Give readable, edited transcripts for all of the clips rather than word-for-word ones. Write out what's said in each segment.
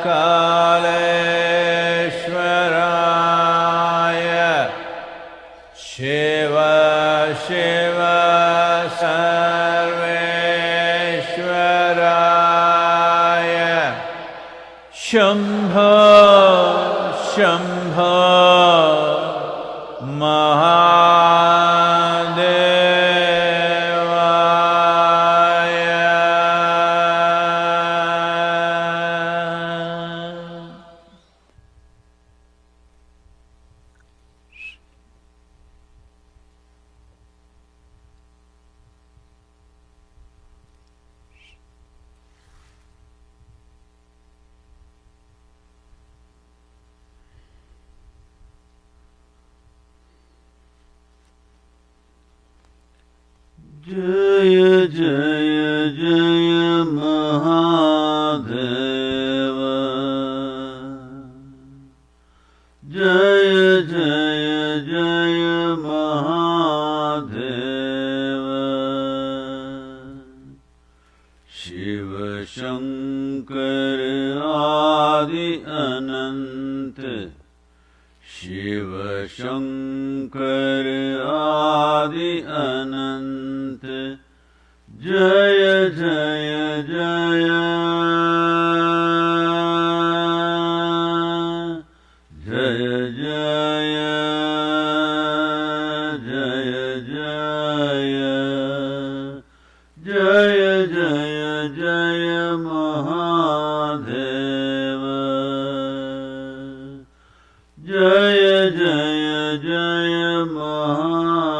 कालेश्वराय शिव शिव सर्वेश्वराय शम्भो शम्भो जय जय जय महादेव जय जय जय महादेव शिव शंकर आदि अनंत शिव शंकर आदि अनंत जय जय जय जय जय जय जय जय जय महादेव जय जय जय महादेव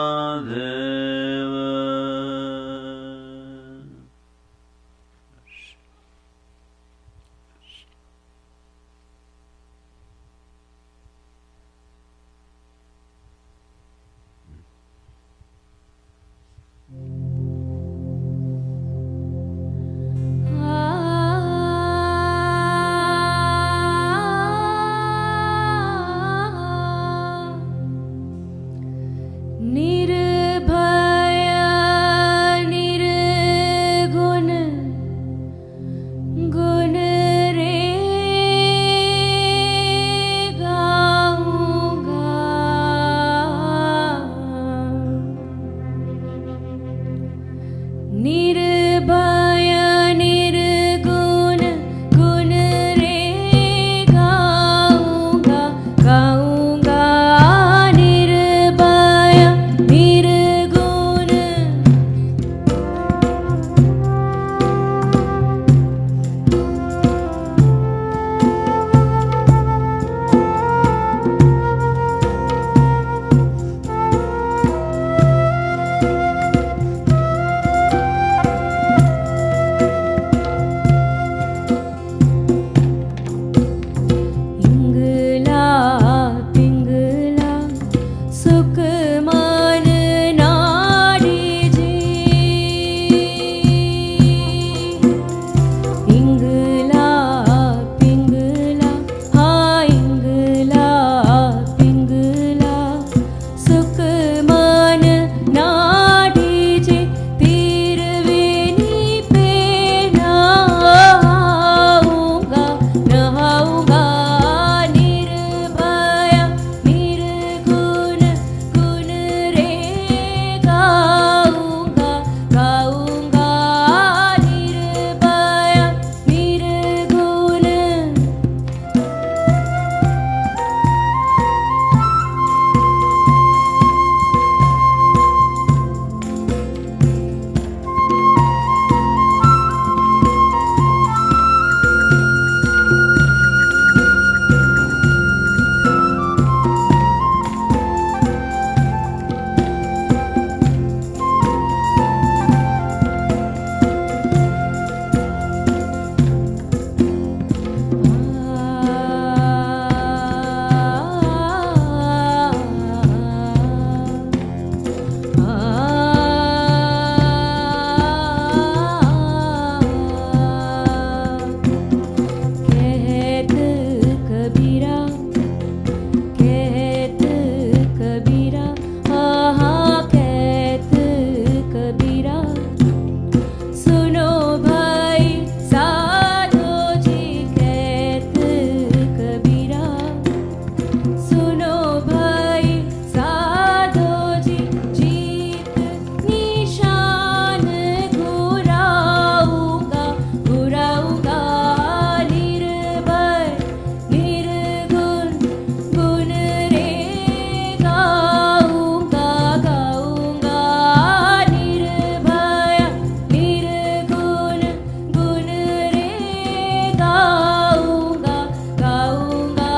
गाऊंगा गाऊंगा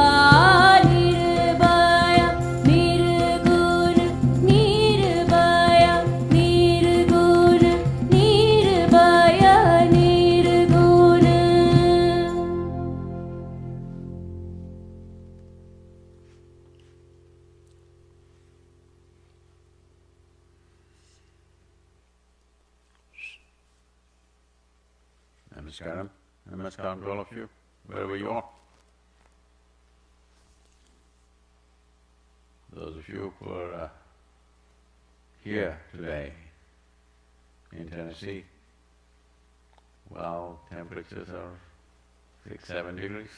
निर्भया निर्गुण निर्भया निर्गुण निर्भया निर्गुण. Namaskaram. Namaskaram to all of you, wherever you are. Those of you who are here today in Tennessee, well, temperatures are 6–7 degrees.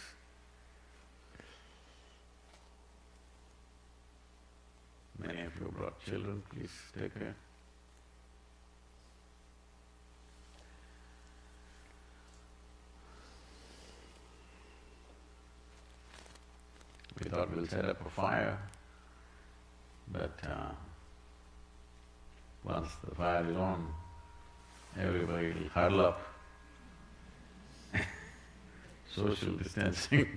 Many of you brought children, please take care. We thought we'll set up a fire, but once the fire is on, everybody will huddle up. Social distancing.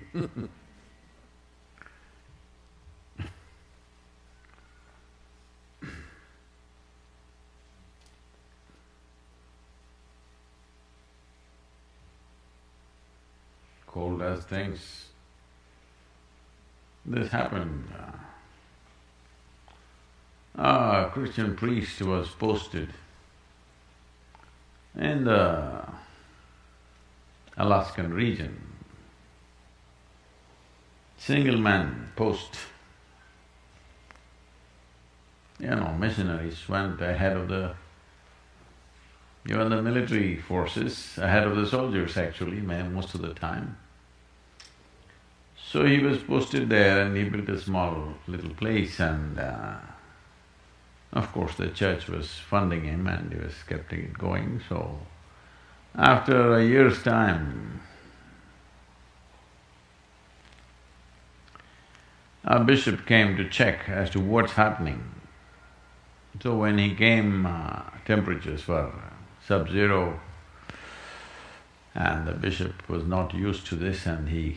Cold as things. This happened. A Christian priest was posted in the Alaskan region. Single man post. Missionaries went ahead of even the military forces, ahead of the soldiers actually, most of the time. So he was posted there and he built a small little place and of course the church was funding him and he was kept it going, so after a year's time, a bishop came to check as to what's happening. So when he came, temperatures were sub-zero and the bishop was not used to this and he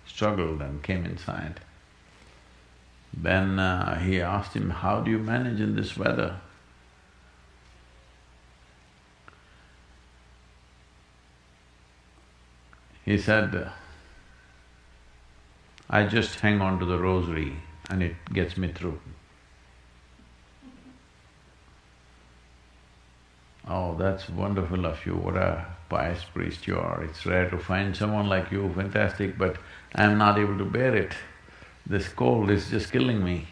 struggled and came inside. Then he asked him, how do you manage in this weather? He said, I just hang on to the rosary and it gets me through. Oh, that's wonderful of you, what a pious priest you are. It's rare to find someone like you, fantastic, but I'm not able to bear it. This cold is just killing me.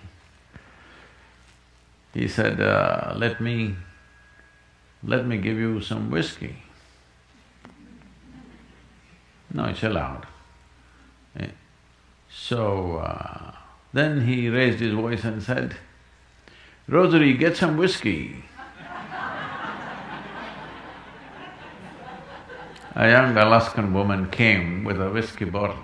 He said, let me give you some whiskey. No, it's allowed. So, then he raised his voice and said, Rosary, get some whiskey. A young Alaskan woman came with a whiskey bottle.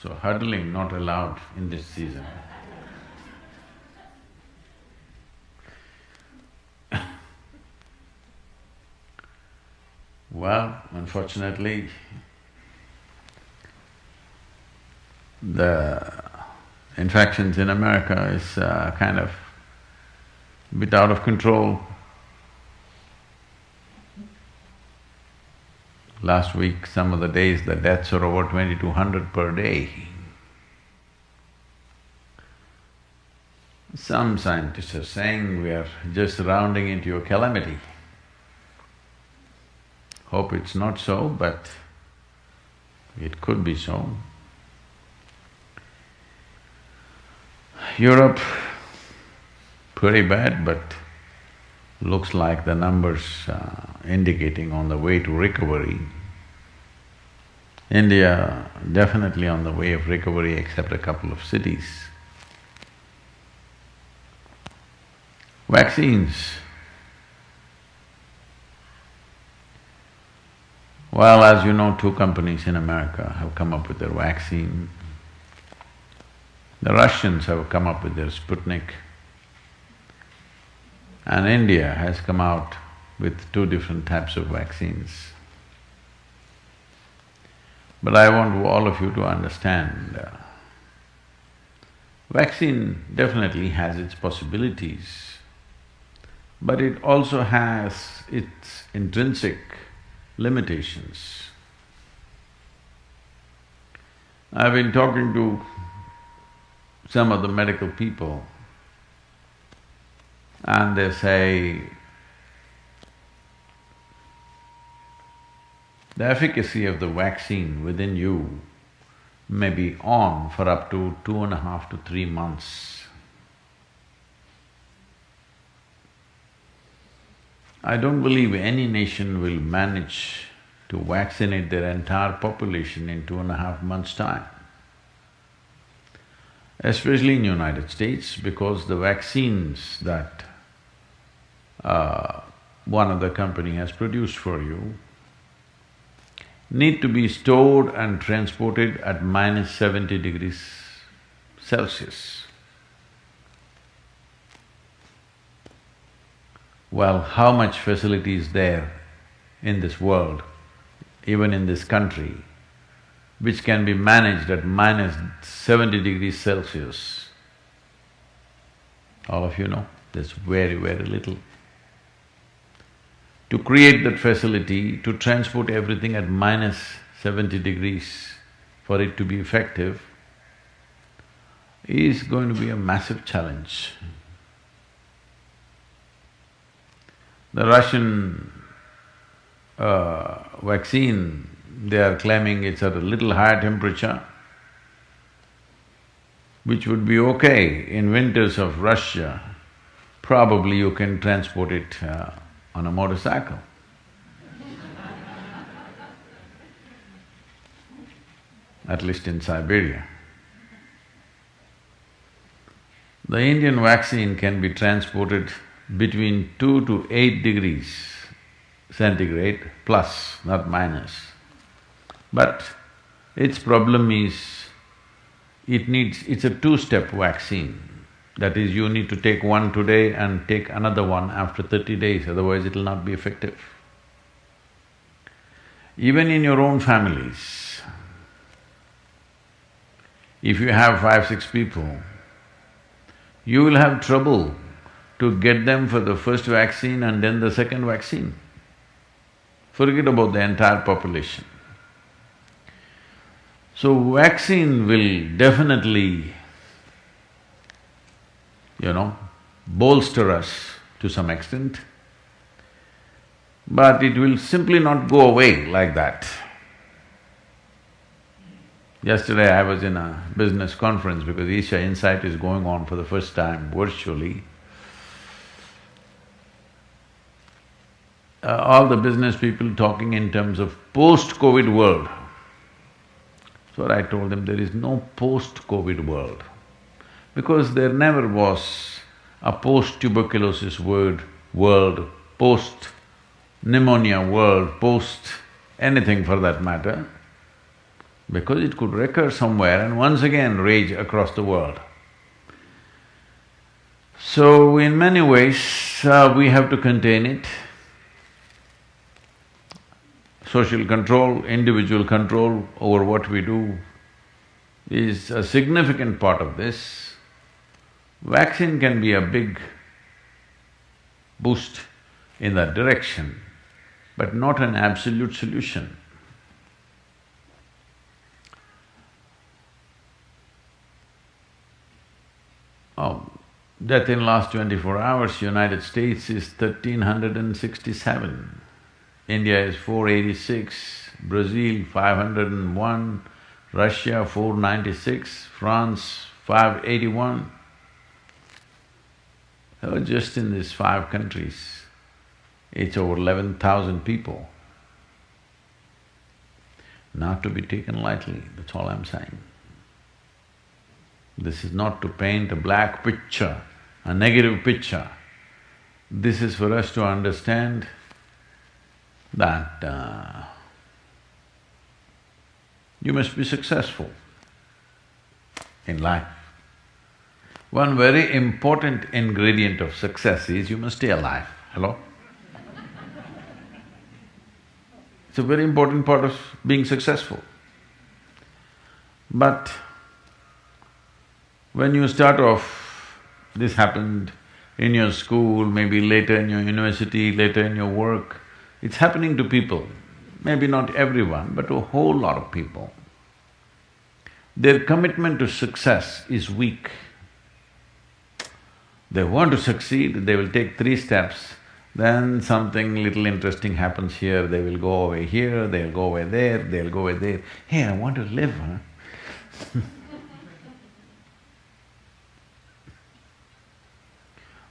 So huddling not allowed in this season. Well, unfortunately, the infections in America is kind of a bit out of control. Last week, some of the days, the deaths are over 2,200 per day. Some scientists are saying we are just rounding into a calamity. Hope it's not so, but it could be so. Europe, pretty bad, but looks like the numbers indicating on the way to recovery. India definitely on the way of recovery except a couple of cities. Vaccines. Well, as you know, 2 companies in America have come up with their vaccine. The Russians have come up with their Sputnik. And India has come out with two different types of vaccines. But I want all of you to understand, vaccine definitely has its possibilities, but it also has its intrinsic limitations. I've been talking to some of the medical people and they say, the efficacy of the vaccine within you may be on for up to 2.5 to 3 months. I don't believe any nation will manage to vaccinate their entire population in 2.5 months' time, especially in United States, because the vaccines that one other company has produced for you need to be stored and transported at minus 70 degrees Celsius. Well, how much facility is there in this world, even in this country, which can be managed at minus 70 degrees Celsius? All of you know, there's very, very little. To create that facility, to transport everything at minus 70 degrees for it to be effective is going to be a massive challenge. The Russian vaccine, they are claiming it's at a little higher temperature, which would be okay in winters of Russia. Probably you can transport it on a motorcycle. At least in Siberia. The Indian vaccine can be transported between 2 to 8 degrees centigrade plus, not minus. But its problem is, it's a two-step vaccine. That is, you need to take one today and take another one after 30 days, otherwise it will not be effective. Even in your own families, if you have 5, 6 people, you will have trouble to get them for the first vaccine and then the second vaccine. Forget about the entire population. So vaccine will definitely, bolster us to some extent, but it will simply not go away like that. Yesterday I was in a business conference because Isha Insight is going on for the first time virtually. All the business people talking in terms of post-COVID world. So I told them there is no post-COVID world, because there never was a post-tuberculosis world, post-pneumonia world, post-anything for that matter, because it could recur somewhere and once again rage across the world. So in many ways, we have to contain it. Social control, individual control over what we do is a significant part of this. Vaccine can be a big boost in that direction, but not an absolute solution. Death in last 24 hours, United States is 1,367. India is 486, Brazil 501, Russia 496, France 581. Just in these 5 countries, it's over 11,000 people. Not to be taken lightly, that's all I'm saying. This is not to paint a black picture, a negative picture. This is for us to understand that you must be successful in life. One very important ingredient of success is you must stay alive. Hello? It's a very important part of being successful. But when you start off, this happened in your school, maybe later in your university, later in your work, it's happening to people, maybe not everyone, but a whole lot of people. Their commitment to success is weak. They want to succeed, they will take 3 steps, then something little interesting happens here, they will go away here, they'll go away there, they'll go away there. Hey, I want to live, huh?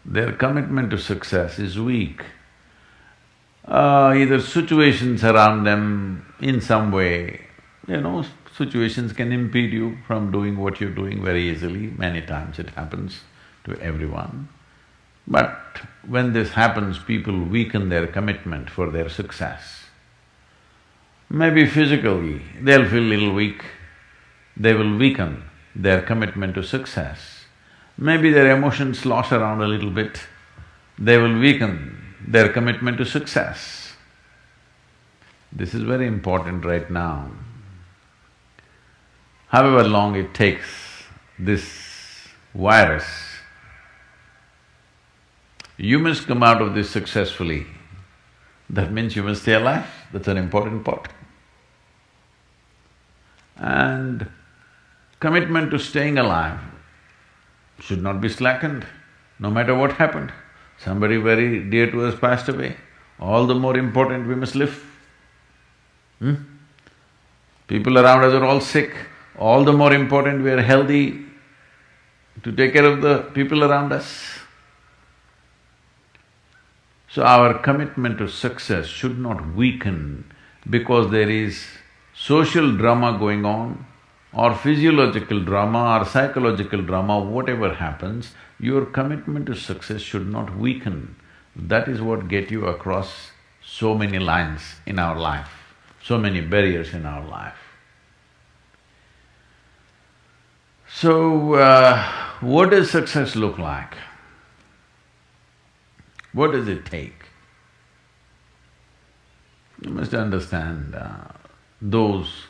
Their commitment to success is weak. Either situations around them in some way, situations can impede you from doing what you're doing very easily, many times it happens to everyone. But when this happens, people weaken their commitment for their success. Maybe physically, they'll feel little weak, they will weaken their commitment to success. Maybe their emotions slosh around a little bit, they will weaken their commitment to success. This is very important right now. However long it takes, this virus, you must come out of this successfully. That means you must stay alive, that's an important part. And commitment to staying alive should not be slackened, no matter what happened. Somebody very dear to us passed away, all the more important we must live. People around us are all sick, all the more important we are healthy to take care of the people around us. So our commitment to success should not weaken because there is social drama going on, or physiological drama or psychological drama, whatever happens, your commitment to success should not weaken. That is what get you across so many lines in our life, so many barriers in our life. So, what does success look like? What does it take? You must understand, those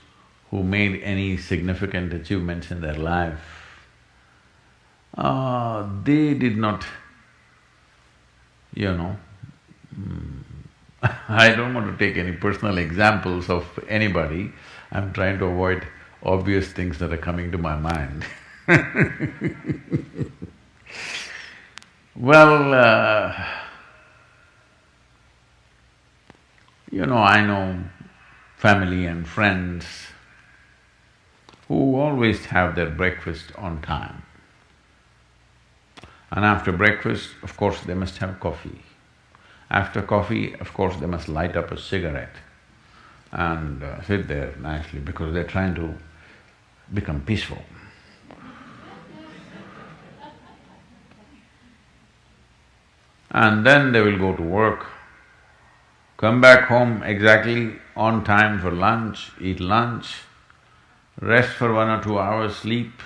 who made any significant achievements in their life, they did not, I don't want to take any personal examples of anybody, I'm trying to avoid obvious things that are coming to my mind. Well, I know family and friends who always have their breakfast on time. And after breakfast, of course, they must have coffee. After coffee, of course, they must light up a cigarette and sit there nicely because they're trying to become peaceful. And then they will go to work, come back home exactly on time for lunch, eat lunch, rest for 1 or 2 hours, sleep,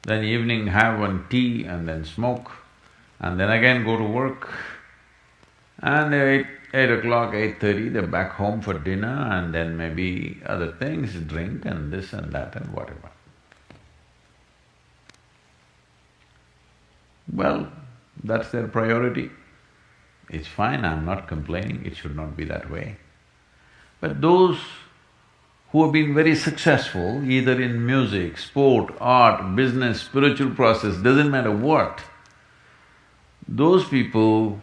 then evening have one tea and then smoke, and then again go to work. And 8 o'clock, 8:30, they're back home for dinner and then maybe other things, drink and this and that and whatever. Well, that's their priority. It's fine, I'm not complaining, it should not be that way. But those who have been very successful, either in music, sport, art, business, spiritual process, doesn't matter what, those people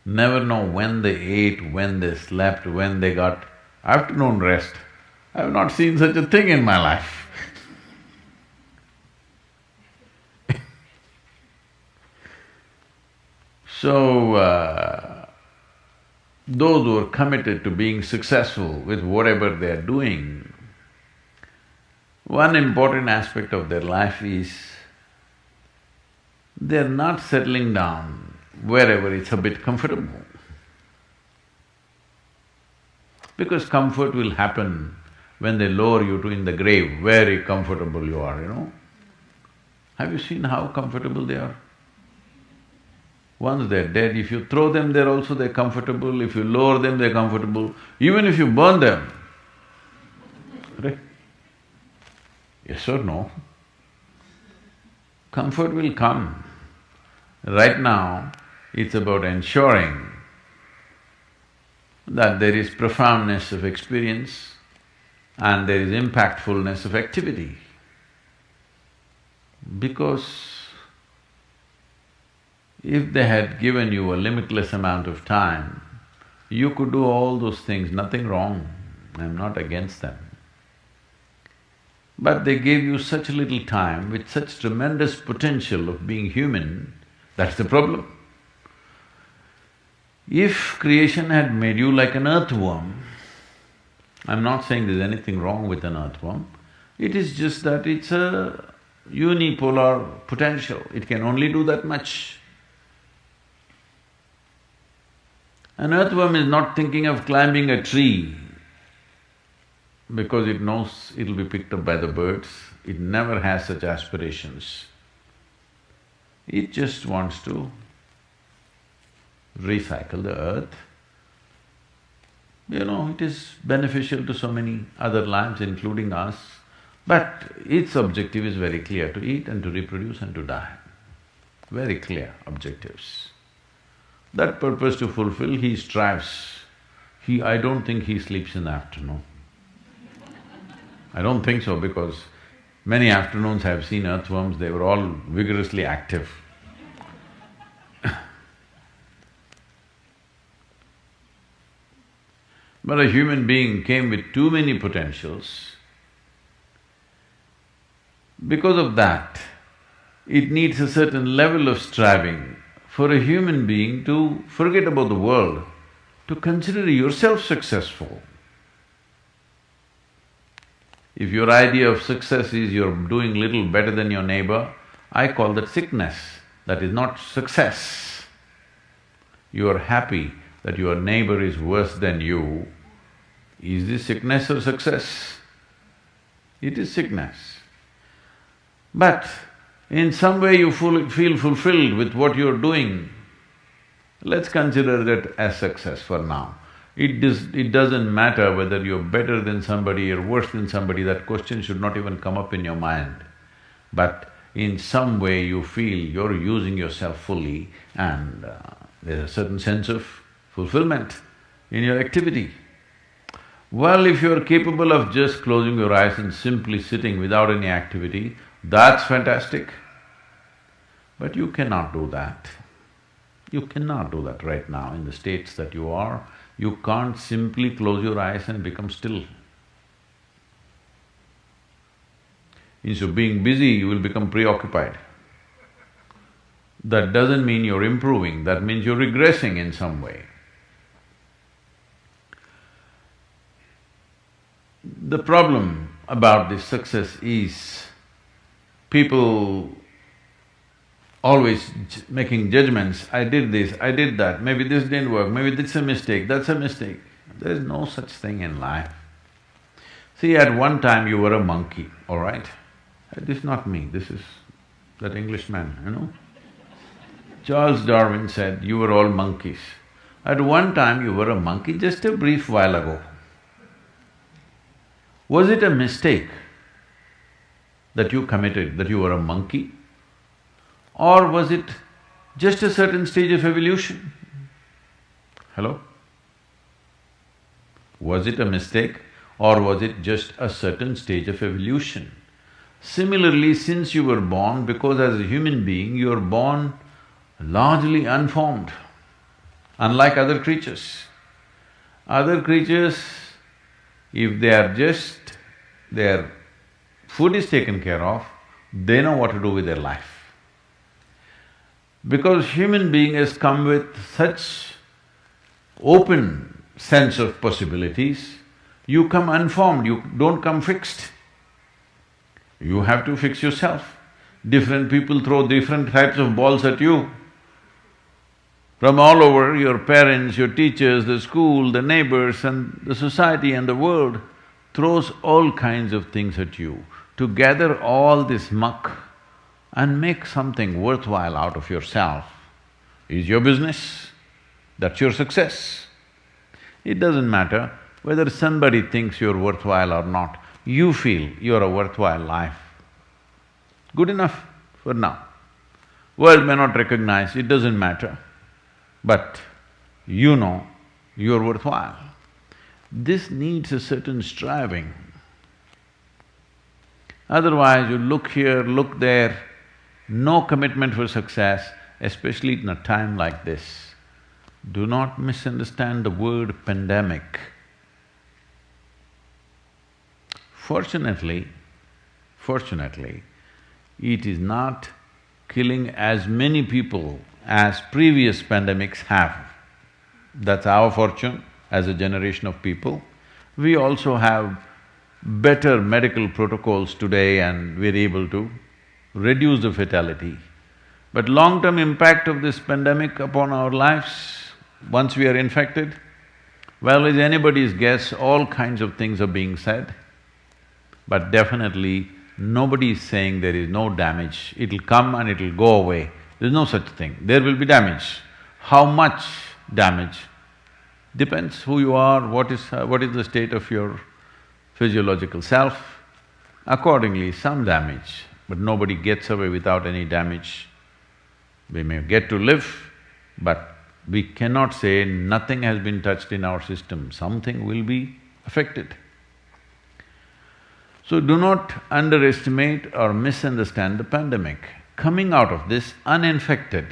never know when they ate, when they slept, when they got afternoon rest. I have not seen such a thing in my life. So, those who are committed to being successful with whatever they are doing, one important aspect of their life is they're not settling down wherever it's a bit comfortable. Because comfort will happen when they lower you to in the grave, very comfortable you are, Have you seen how comfortable they are? Once they're dead, if you throw them there also they're comfortable, if you lower them they're comfortable, even if you burn them. Right? Yes or no? Comfort will come. Right now, it's about ensuring that there is profoundness of experience and there is impactfulness of activity. Because if they had given you a limitless amount of time, you could do all those things, nothing wrong, I'm not against them. But they gave you such little time with such tremendous potential of being human, that's the problem. If creation had made you like an earthworm, I'm not saying there's anything wrong with an earthworm, it is just that it's a unipolar potential, it can only do that much. An earthworm is not thinking of climbing a tree because it knows it'll be picked up by the birds, it never has such aspirations. It just wants to recycle the earth. You know, it is beneficial to so many other lives, including us, but its objective is very clear, to eat and to reproduce and to die. Very clear objectives. That purpose to fulfill, he strives. I don't think he sleeps in the afternoon. I don't think so because many afternoons I've seen earthworms, they were all vigorously active. But a human being came with too many potentials. Because of that, it needs a certain level of striving for a human being to forget about the world, to consider yourself successful. If your idea of success is you're doing little better than your neighbor, I call that sickness, that is not success. You are happy that your neighbor is worse than you, is this sickness or success? It is sickness. But in some way you feel fulfilled with what you're doing, let's consider that as success for now. It doesn't matter whether you're better than somebody or worse than somebody, that question should not even come up in your mind. But in some way you feel you're using yourself fully and there's a certain sense of fulfillment in your activity. Well, if you're capable of just closing your eyes and simply sitting without any activity, that's fantastic. But you cannot do that. You cannot do that right now in the states that you are. You can't simply close your eyes and become still. Instead of being busy, you will become preoccupied. That doesn't mean you're improving, that means you're regressing in some way. The problem about this success is people always making judgments, I did this, I did that, maybe this didn't work, maybe this is a mistake, that's a mistake. There is no such thing in life. See, at one time you were a monkey, all right? This is not me, this is that Englishman, you know? Charles Darwin said, you were all monkeys. At one time you were a monkey, just a brief while ago. Was it a mistake that you committed, that you were a monkey? Or was it just a certain stage of evolution? Hello? Was it a mistake or was it just a certain stage of evolution? Similarly, since you were born, because as a human being you are born largely unformed, unlike other creatures. Other creatures, if they are just… their food is taken care of, they know what to do with their life. Because human being has come with such open sense of possibilities, you come unformed, you don't come fixed. You have to fix yourself. Different people throw different types of balls at you. From all over, your parents, your teachers, the school, the neighbors and the society and the world throws all kinds of things at you. To gather all this muck and make something worthwhile out of yourself is your business, that's your success. It doesn't matter whether somebody thinks you're worthwhile or not, you feel you're a worthwhile life. Good enough for now. World may not recognize, it doesn't matter, but you know you're worthwhile. This needs a certain striving. Otherwise, you look here, look there, no commitment for success, especially in a time like this. Do not misunderstand the word pandemic. Fortunately, it is not killing as many people as previous pandemics have. That's our fortune as a generation of people. We also have better medical protocols today and we're able to reduce the fatality. But long-term impact of this pandemic upon our lives, once we are infected, well, it's anybody's guess, all kinds of things are being said. But definitely, nobody is saying there is no damage, it'll come and it'll go away. There's no such thing, there will be damage. How much damage? Depends who you are, what is the state of your physiological self. Accordingly, some damage, but nobody gets away without any damage. We may get to live, but we cannot say nothing has been touched in our system, something will be affected. So do not underestimate or misunderstand the pandemic. Coming out of this uninfected,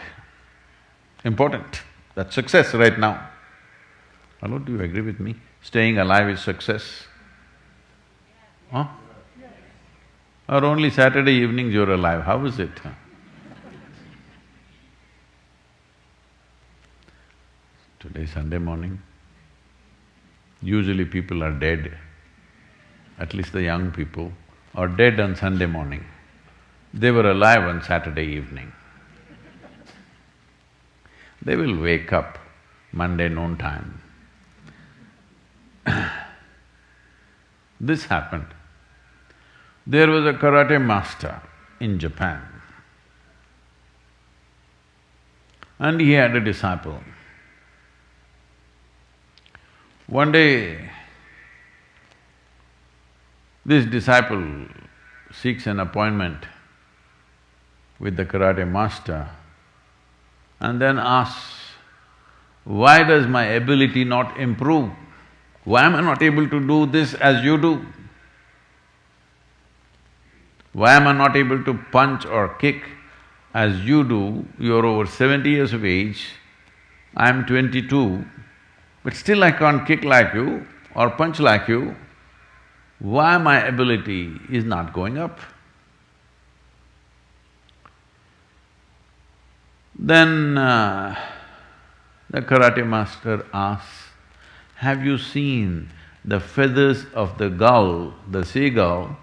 important, that's success right now. Hello, do you agree with me? Staying alive is success. Huh? Or only Saturday evenings you're alive, how is it? Today Sunday morning, usually people are dead, at least the young people are dead on Sunday morning. They were alive on Saturday evening. They will wake up Monday noon time. This happened. There was a karate master in Japan and he had a disciple. One day, this disciple seeks an appointment with the karate master and then asks, why does my ability not improve? Why am I not able to do this as you do? Why am I not able to punch or kick as you do? You're over 70 years of age, I'm 22, but still I can't kick like you or punch like you. Why my ability is not going up? Then the karate master asks, have you seen the feathers of the gull, the seagull,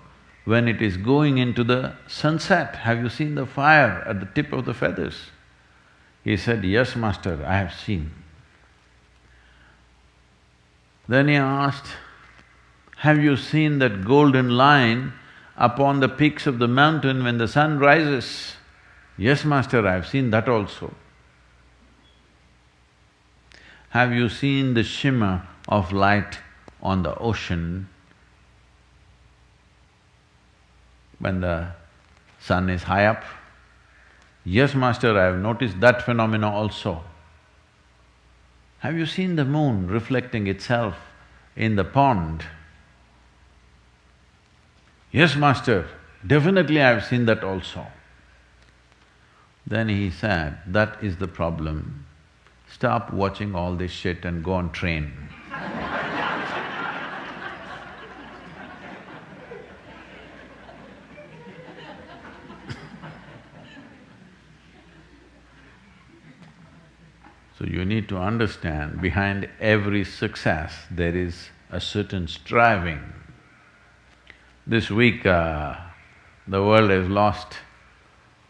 when it is going into the sunset? Have you seen the fire at the tip of the feathers? He said, yes, master, I have seen. Then he asked, have you seen that golden line upon the peaks of the mountain when the sun rises? Yes, master, I have seen that also. Have you seen the shimmer of light on the ocean when the sun is high up? Yes, master, I have noticed that phenomena also. Have you seen the moon reflecting itself in the pond? Yes, master, definitely I have seen that also. Then he said, that is the problem. Stop watching all this shit and go and train. So you need to understand, behind every success there is a certain striving. This week, the world has lost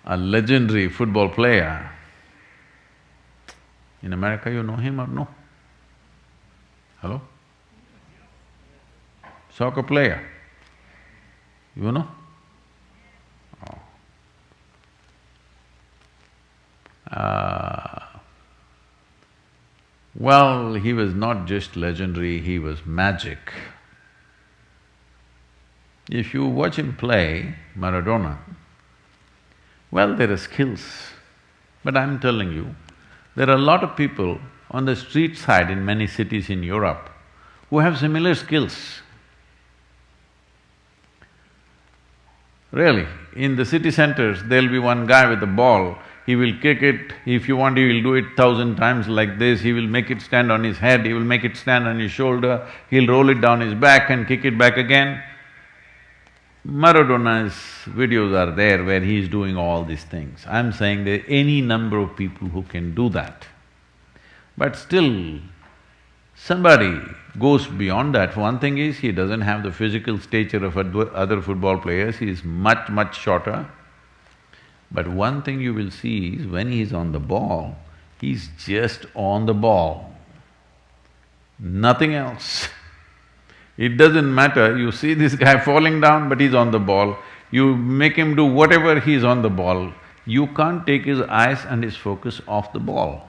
a legendary football player. In America, you know him or no? Hello? Soccer player. You know? Oh. Well, he was not just legendary, he was magic. If you watch him play, Maradona, well, there are skills, but I'm telling you, there are a lot of people on the street side in many cities in Europe who have similar skills. Really, in the city centers, there'll be one guy with a ball, he will kick it, if you want he will do it 1,000 times like this, he will make it stand on his head, he will make it stand on his shoulder, he'll roll it down his back and kick it back again. Maradona's videos are there where he is doing all these things. I'm saying there are any number of people who can do that. But still, somebody goes beyond that. One thing is, he doesn't have the physical stature of other football players, he is much, much shorter. But one thing you will see is, when he's on the ball, he's just on the ball, nothing else. It doesn't matter, you see this guy falling down but he's on the ball, you make him do whatever, he's on the ball, you can't take his eyes and his focus off the ball.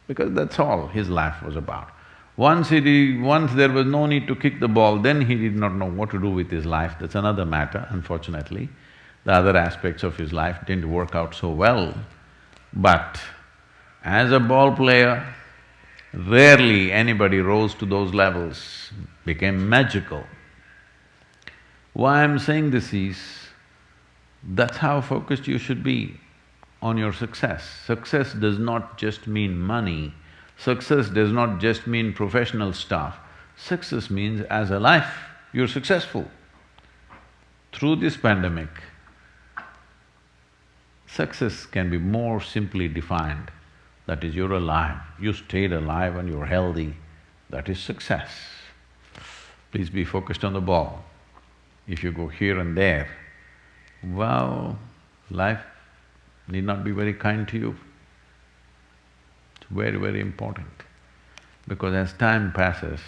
Because that's all his life was about. Once there was no need to kick the ball, then he did not know what to do with his life, that's another matter, unfortunately. The other aspects of his life didn't work out so well. But as a ball player, rarely anybody rose to those levels, became magical. Why I'm saying this is, that's how focused you should be on your success. Success does not just mean money, success does not just mean professional stuff. Success means as a life, you're successful. Through this pandemic, success can be more simply defined. That is, you're alive, you stayed alive and you're healthy, that is success. Please be focused on the ball. If you go here and there, well, life need not be very kind to you. It's very, very important. Because as time passes,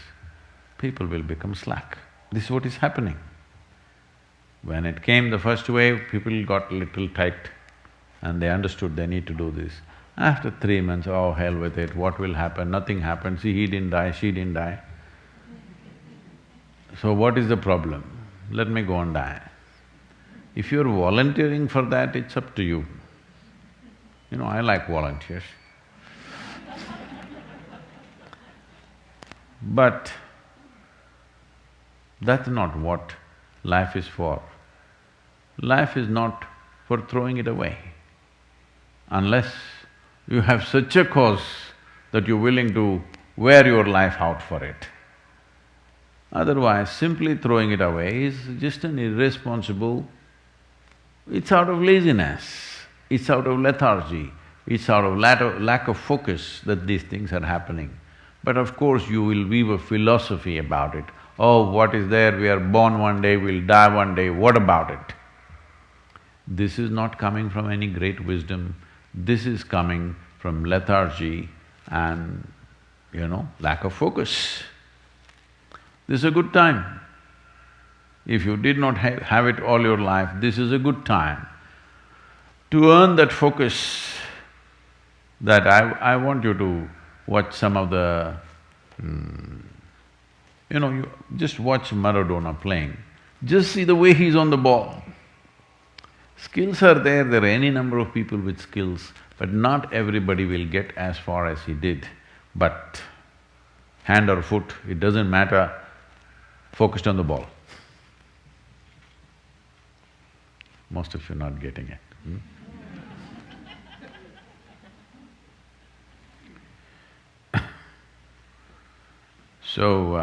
people will become slack. This is what is happening. When it came the first wave, people got a little tight and they understood they need to do this. After 3 months, oh hell with it, what will happen? Nothing happened, see he didn't die, she didn't die. So what is the problem? Let me go and die. If you're volunteering for that, it's up to you. You know, I like volunteers. But that's not what life is for. Life is not for throwing it away. Unless you have such a cause that you're willing to wear your life out for it. Otherwise, simply throwing it away is just an irresponsible… It's out of laziness, it's out of lethargy, it's out of lack of focus that these things are happening. But of course, you will weave a philosophy about it. Oh, what is there? We are born one day, we'll die one day, what about it? This is not coming from any great wisdom, this is coming from lethargy and, lack of focus. This is a good time. If you did not have it all your life, this is a good time to earn that focus. That I want you to watch some of the… you just watch Maradona playing, just see the way he's on the ball. Skills are there are any number of people with skills, but not everybody will get as far as he did. But hand or foot, it doesn't matter, focused on the ball. Most of you not getting it, So,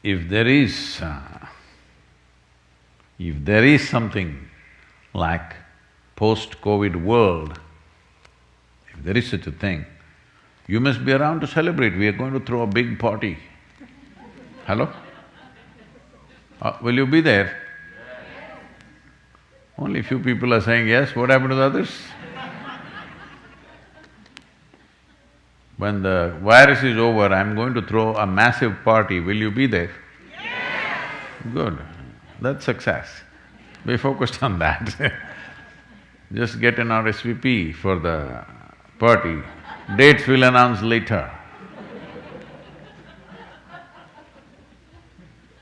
if there is something like post-COVID world, if there is such a thing, you must be around to celebrate. We are going to throw a big party. Hello? Will you be there? Yes. Only few people are saying yes, what happened to the others? When the virus is over, I'm going to throw a massive party, will you be there? Yes. Good, that's success. Be focused on that Just get an RSVP for the party. Dates we'll announce later.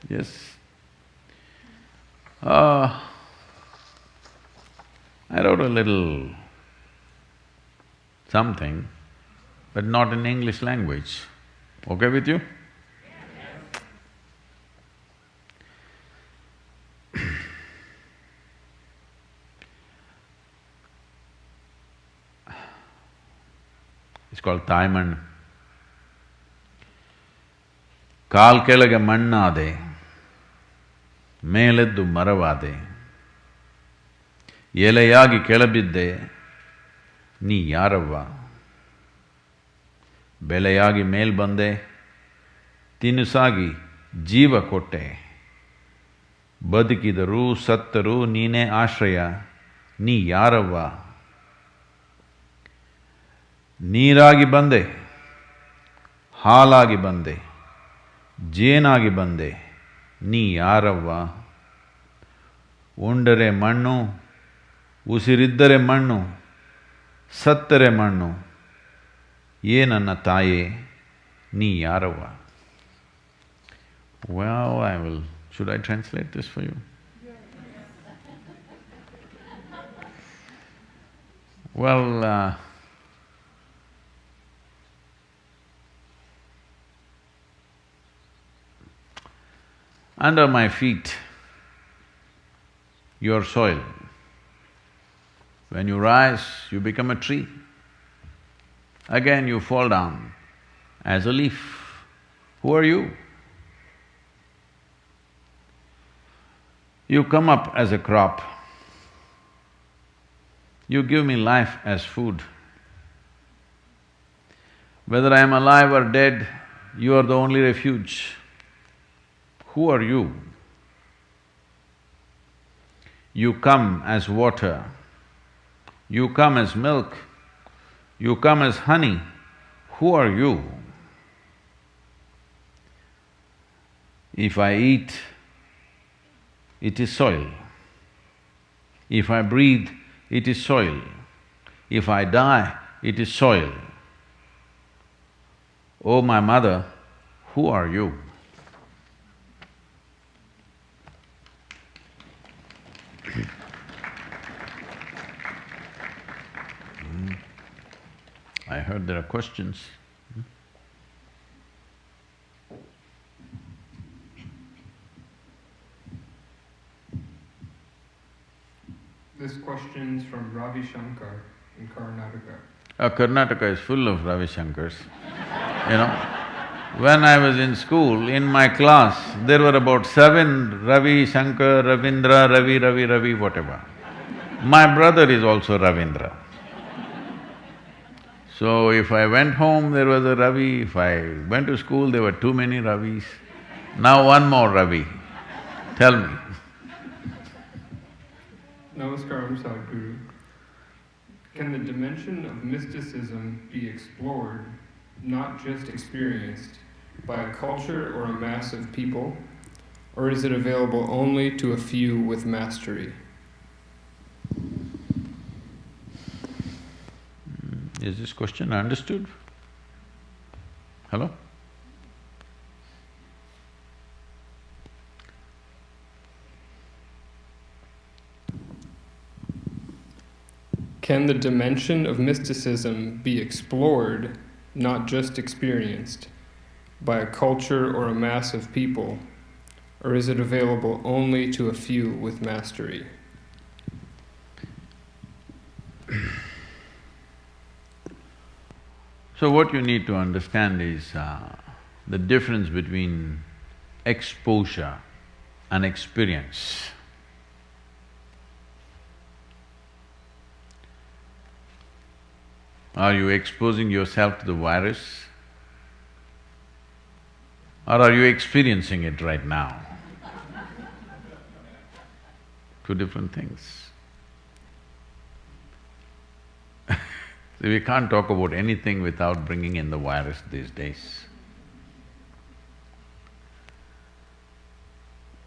Yes. I wrote a little something, but not in English language. Okay with you? It's called Thaiman. ಕಾಲ್ ಕೆಳಗೆ ಮಣ್ಣಾದೆ ಮೇಲೆದ್ದು ಮರವಾದೆ ಎಲೆಯಾಗಿ ಕೆಳಬಿದ್ದೆ ನೀ ಯಾರವ್ವ ಬೆಲೆಯಾಗಿ ಮೇಲ್ ಬಂದೆ ತಿನುಸಾಗಿ ಜೀವ ಕೊಟ್ಟೆ ಬದುಕಿದರೂ ಸತ್ತರೂ ನೀನೇ ಆಶ್ರಯ ನೀ ಯಾರವ್ವ ನೀರಾಗಿ ಬಂದೆ ಹಾಲಾಗಿ ಬಂದೆ ಜೇನಾಗಿ ಬಂದೆ ನೀ ಯಾರವ್ವ ಉಂಡರೆ ಮಣ್ಣು ಉಸಿರಿದ್ದರೆ ಮಣ್ಣು ಸತ್ತರೆ ಮಣ್ಣು ಏನನ್ನ ತಾಯೇ ನೀ ಯಾರವ್ವ. Well, should I translate this for you? Well, under my feet, your soil. When you rise, you become a tree. Again you fall down as a leaf. Who are you? You come up as a crop. You give me life as food. Whether I am alive or dead, you are the only refuge. Who are you? You come as water, you come as milk, you come as honey. Who are you? If I eat, it is soil. If I breathe, it is soil. If I die, it is soil. Oh my mother, who are you? I heard there are questions. This question's from Ravi Shankar in Karnataka. Karnataka is full of Ravi Shankars. You know, when I was in school, in my class, there were about 7 Ravi, Shankar, Ravindra, Ravi, whatever. My brother is also Ravindra. So if I went home, there was a Ravi, if I went to school, there were too many Ravis. Now one more Ravi. Tell me. Namaskaram, Sadhguru. Can the dimension of mysticism be explored, not just experienced, by a culture or a mass of people, or is it available only to a few with mastery? Is this question understood? Hello? Can the dimension of mysticism be explored, not just experienced, by a culture or a mass of people, or is it available only to a few with mastery? So what you need to understand is the difference between exposure and experience. Are you exposing yourself to the virus? Or are you experiencing it right now? Two different things. See, we can't talk about anything without bringing in the virus these days.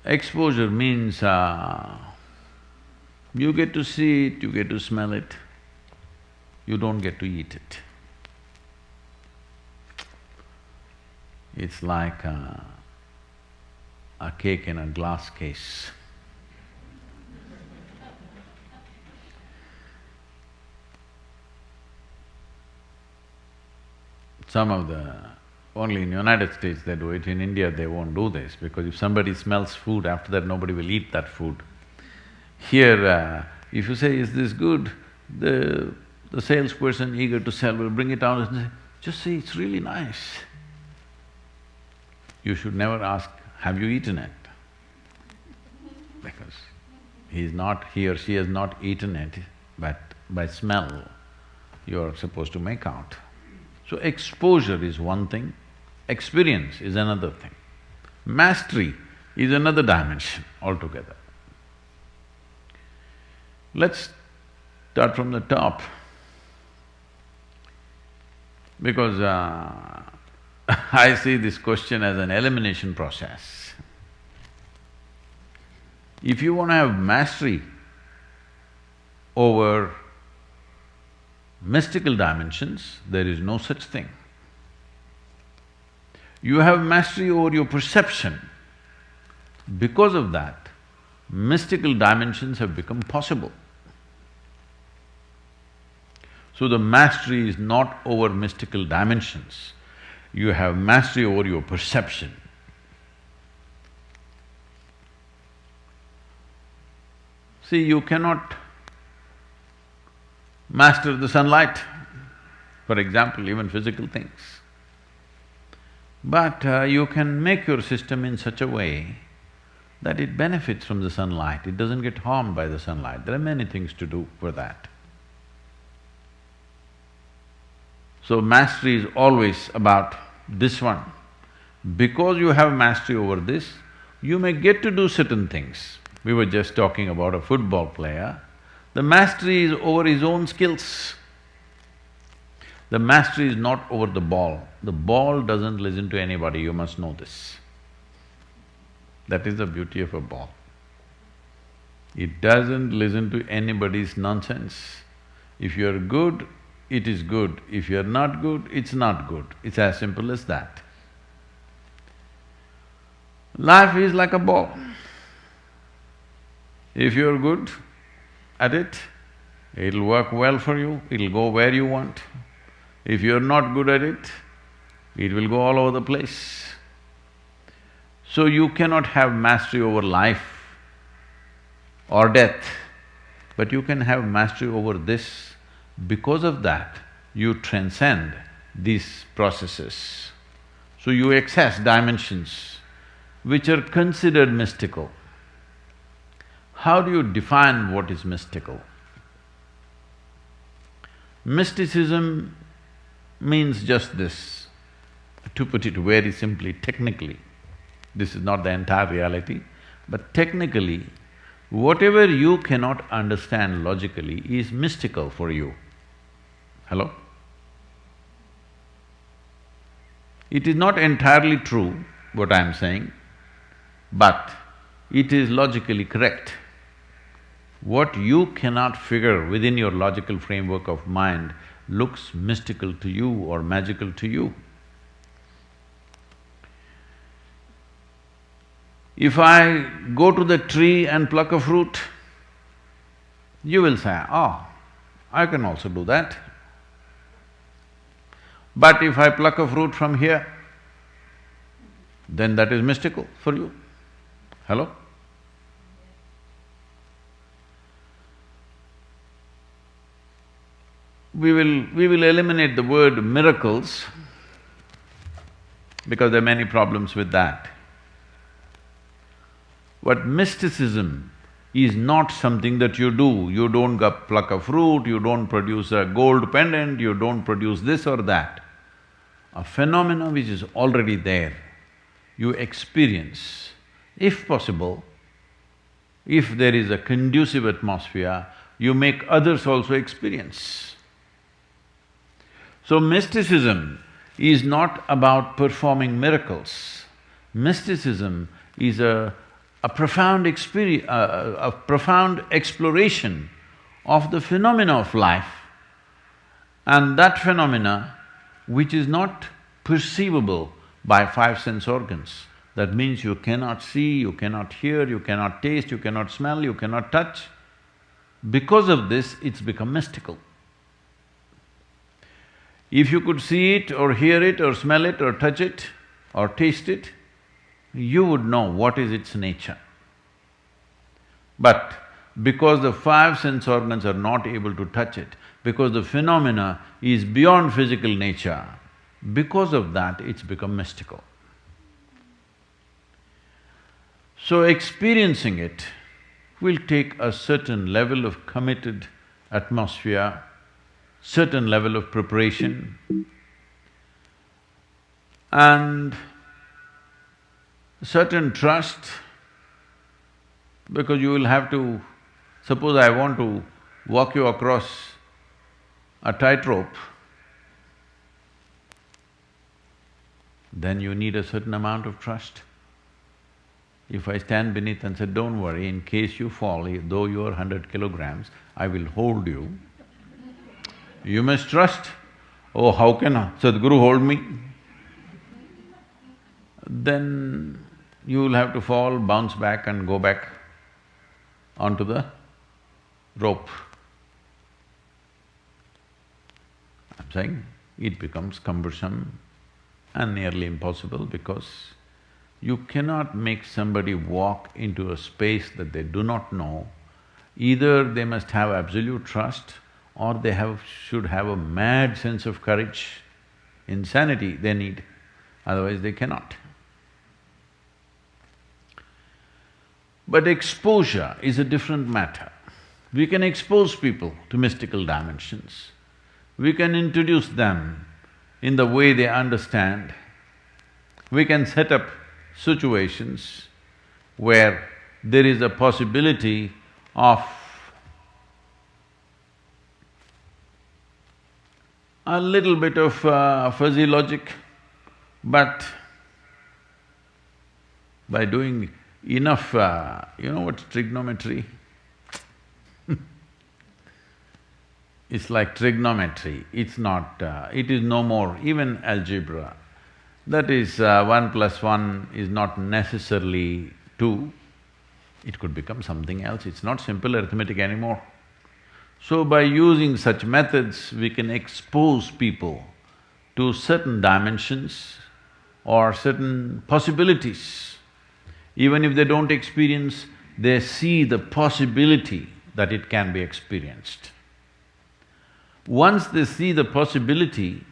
Exposure means You get to see it, you get to smell it, you don't get to eat it. It's like a cake in a glass case. Some of the… only in United States they do it, in India they won't do this, because if somebody smells food, after that nobody will eat that food. Here, if you say, is this good, the salesperson eager to sell will bring it out and say, just see, it's really nice. You should never ask, have you eaten it? Because he or she has not eaten it, but by smell, you're supposed to make out. So exposure is one thing, experience is another thing. Mastery is another dimension altogether. Let's start from the top, because I see this question as an elimination process. If you want to have mastery over mystical dimensions, there is no such thing. You have mastery over your perception. Because of that, mystical dimensions have become possible. So the mastery is not over mystical dimensions, you have mastery over your perception. See, you cannot master the sunlight, for example, even physical things. But you can make your system in such a way that it benefits from the sunlight, it doesn't get harmed by the sunlight. There are many things to do for that. So mastery is always about this one. Because you have mastery over this, you may get to do certain things. We were just talking about a football player. The mastery is over his own skills. The mastery is not over the ball. The ball doesn't listen to anybody, you must know this. That is the beauty of a ball. It doesn't listen to anybody's nonsense. If you're good, it is good. If you're not good, it's not good. It's as simple as that. Life is like a ball. If you're good at it, it'll work well for you, it'll go where you want. If you're not good at it, it will go all over the place. So you cannot have mastery over life or death, but you can have mastery over this. Because of that, you transcend these processes. So you access dimensions which are considered mystical. How do you define what is mystical? Mysticism means just this, to put it very simply, technically. This is not the entire reality, but technically, whatever you cannot understand logically is mystical for you. Hello? It is not entirely true, what I am saying, but it is logically correct. What you cannot figure within your logical framework of mind looks mystical to you or magical to you. If I go to the tree and pluck a fruit, you will say, oh, I can also do that. But if I pluck a fruit from here, then that is mystical for you. Hello? We will eliminate the word miracles because there are many problems with that. But mysticism is not something that you do. You don't pluck a fruit, you don't produce a gold pendant, you don't produce this or that. A phenomena which is already there, you experience. If possible, if there is a conducive atmosphere, you make others also experience. So mysticism is not about performing miracles. Mysticism is a a profound a profound exploration of the phenomena of life, and that phenomena which is not perceivable by five sense organs. That means you cannot see, you cannot hear, you cannot taste, you cannot smell, you cannot touch. Because of this, it's become mystical. If you could see it or hear it or smell it or touch it or taste it, you would know what is its nature. But because the five sense organs are not able to touch it, because the phenomena is beyond physical nature, because of that it's become mystical. So experiencing it will take a certain level of committed atmosphere, certain level of preparation, and certain trust, because you will have to… Suppose I want to walk you across a tightrope, then you need a certain amount of trust. If I stand beneath and say, don't worry, in case you fall, though you are 100 kilograms, I will hold you. You must trust. Oh, how can Sadhguru hold me? Then you will have to fall, bounce back and go back onto the rope. I'm saying it becomes cumbersome and nearly impossible because you cannot make somebody walk into a space that they do not know. Either they must have absolute trust or they should have a mad sense of courage, insanity they need, otherwise they cannot. But exposure is a different matter. We can expose people to mystical dimensions. We can introduce them in the way they understand. We can set up situations where there is a possibility of a little bit of fuzzy logic, but by doing enough… you know what's trigonometry? It's like trigonometry, it's not… it is no more even algebra. That is, 1 plus 1 is not necessarily 2, it could become something else, it's not simple arithmetic anymore. So by using such methods, we can expose people to certain dimensions or certain possibilities. Even if they don't experience, they see the possibility that it can be experienced. Once they see the possibility,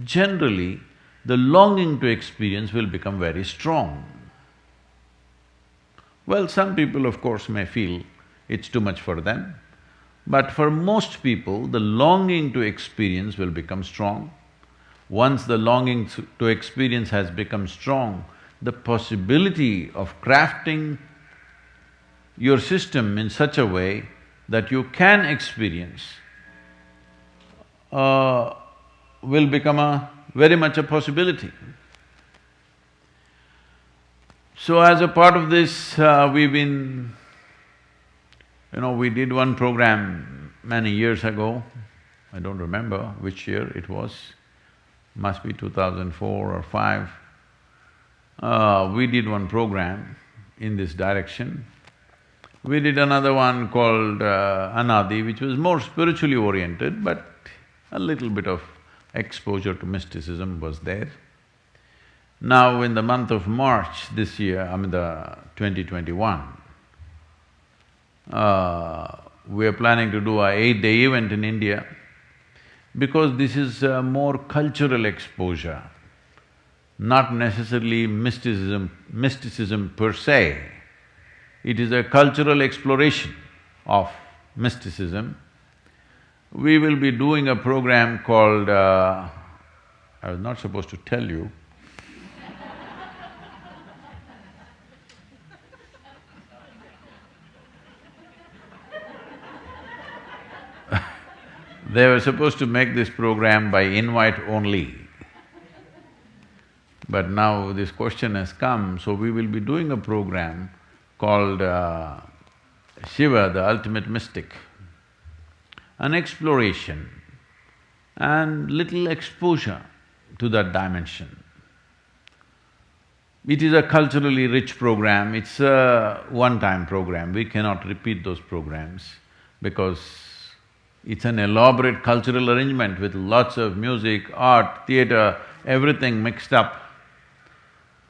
generally the longing to experience will become very strong. Well, some people of course may feel it's too much for them, but for most people, the longing to experience will become strong. Once the longing to experience has become strong, the possibility of crafting your system in such a way that you can experience will become very much a possibility. So as a part of this, we've been… we did one program many years ago, I don't remember which year it was, must be 2004 or 5. We did one program in this direction. We did another one called Anadi, which was more spiritually oriented, but a little bit of exposure to mysticism was there. Now in the month of March this year, the 2021, we are planning to do a 8-day event in India because this is more cultural exposure, not necessarily mysticism per se. It is a cultural exploration of mysticism. We will be doing a program called… I was not supposed to tell you. They were supposed to make this program by invite only. But now this question has come, so we will be doing a program called Shiva, the ultimate mystic, an exploration and little exposure to that dimension. It is a culturally rich program, it's a one-time program, we cannot repeat those programs because it's an elaborate cultural arrangement with lots of music, art, theatre, everything mixed up.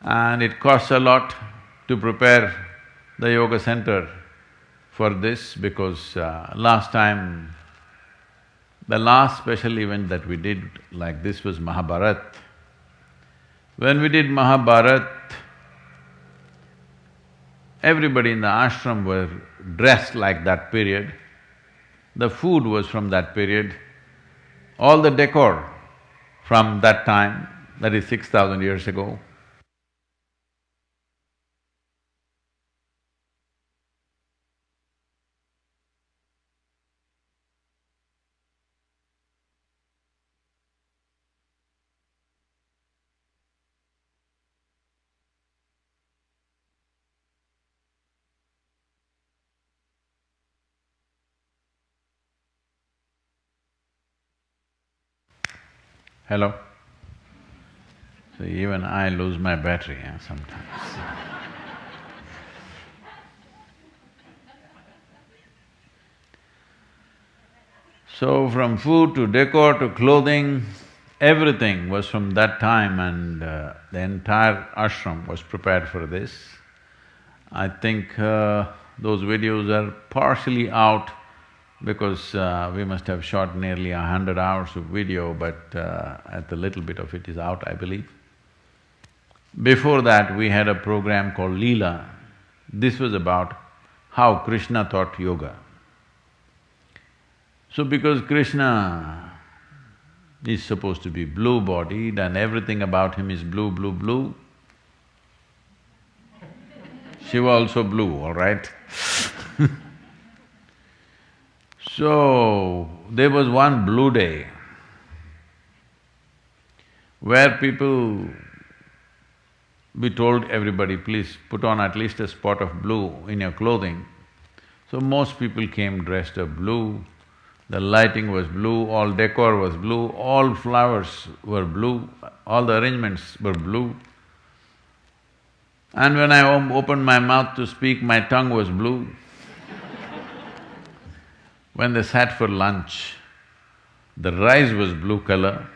And it costs a lot to prepare the yoga center for this because last time, the last special event that we did like this was Mahabharat. When we did Mahabharat, everybody in the ashram were dressed like that period. The food was from that period. All the decor from that time, that is 6,000 years ago. Hello? So even I lose my battery sometimes. So from food to decor to clothing, everything was from that time and the entire ashram was prepared for this. I think those videos are partially out because we must have shot nearly 100 hours of video, but at the little bit of it is out, I believe. Before that, we had a program called Leela. This was about how Krishna taught yoga. So because Krishna is supposed to be blue-bodied and everything about him is blue, blue, blue, Shiva also blue, all right? So, there was one blue day where people… we told everybody, please put on at least a spot of blue in your clothing. So most people came dressed up blue, the lighting was blue, all decor was blue, all flowers were blue, all the arrangements were blue. And when I opened my mouth to speak, my tongue was blue. When they sat for lunch, the rice was blue color,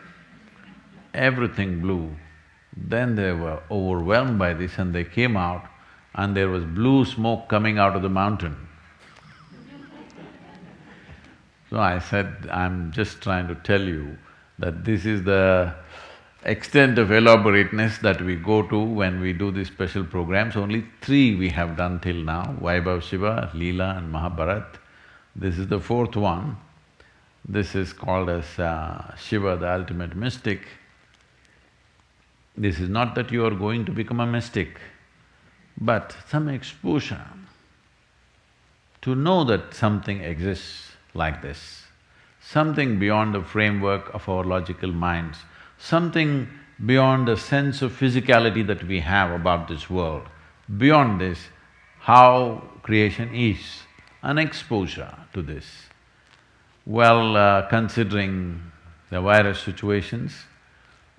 everything blue. Then they were overwhelmed by this and they came out and there was blue smoke coming out of the mountain. So I said, I'm just trying to tell you that this is the extent of elaborateness that we go to when we do these special programs. Only three we have done till now, Vaibhav Shiva, Leela and Mahabharat. This is the fourth one. This is called as Shiva, the ultimate mystic. This is not that you are going to become a mystic, but some exposure to know that something exists like this, something beyond the framework of our logical minds, something beyond the sense of physicality that we have about this world, beyond this, how creation is, an exposure to this. Well, considering the virus situations,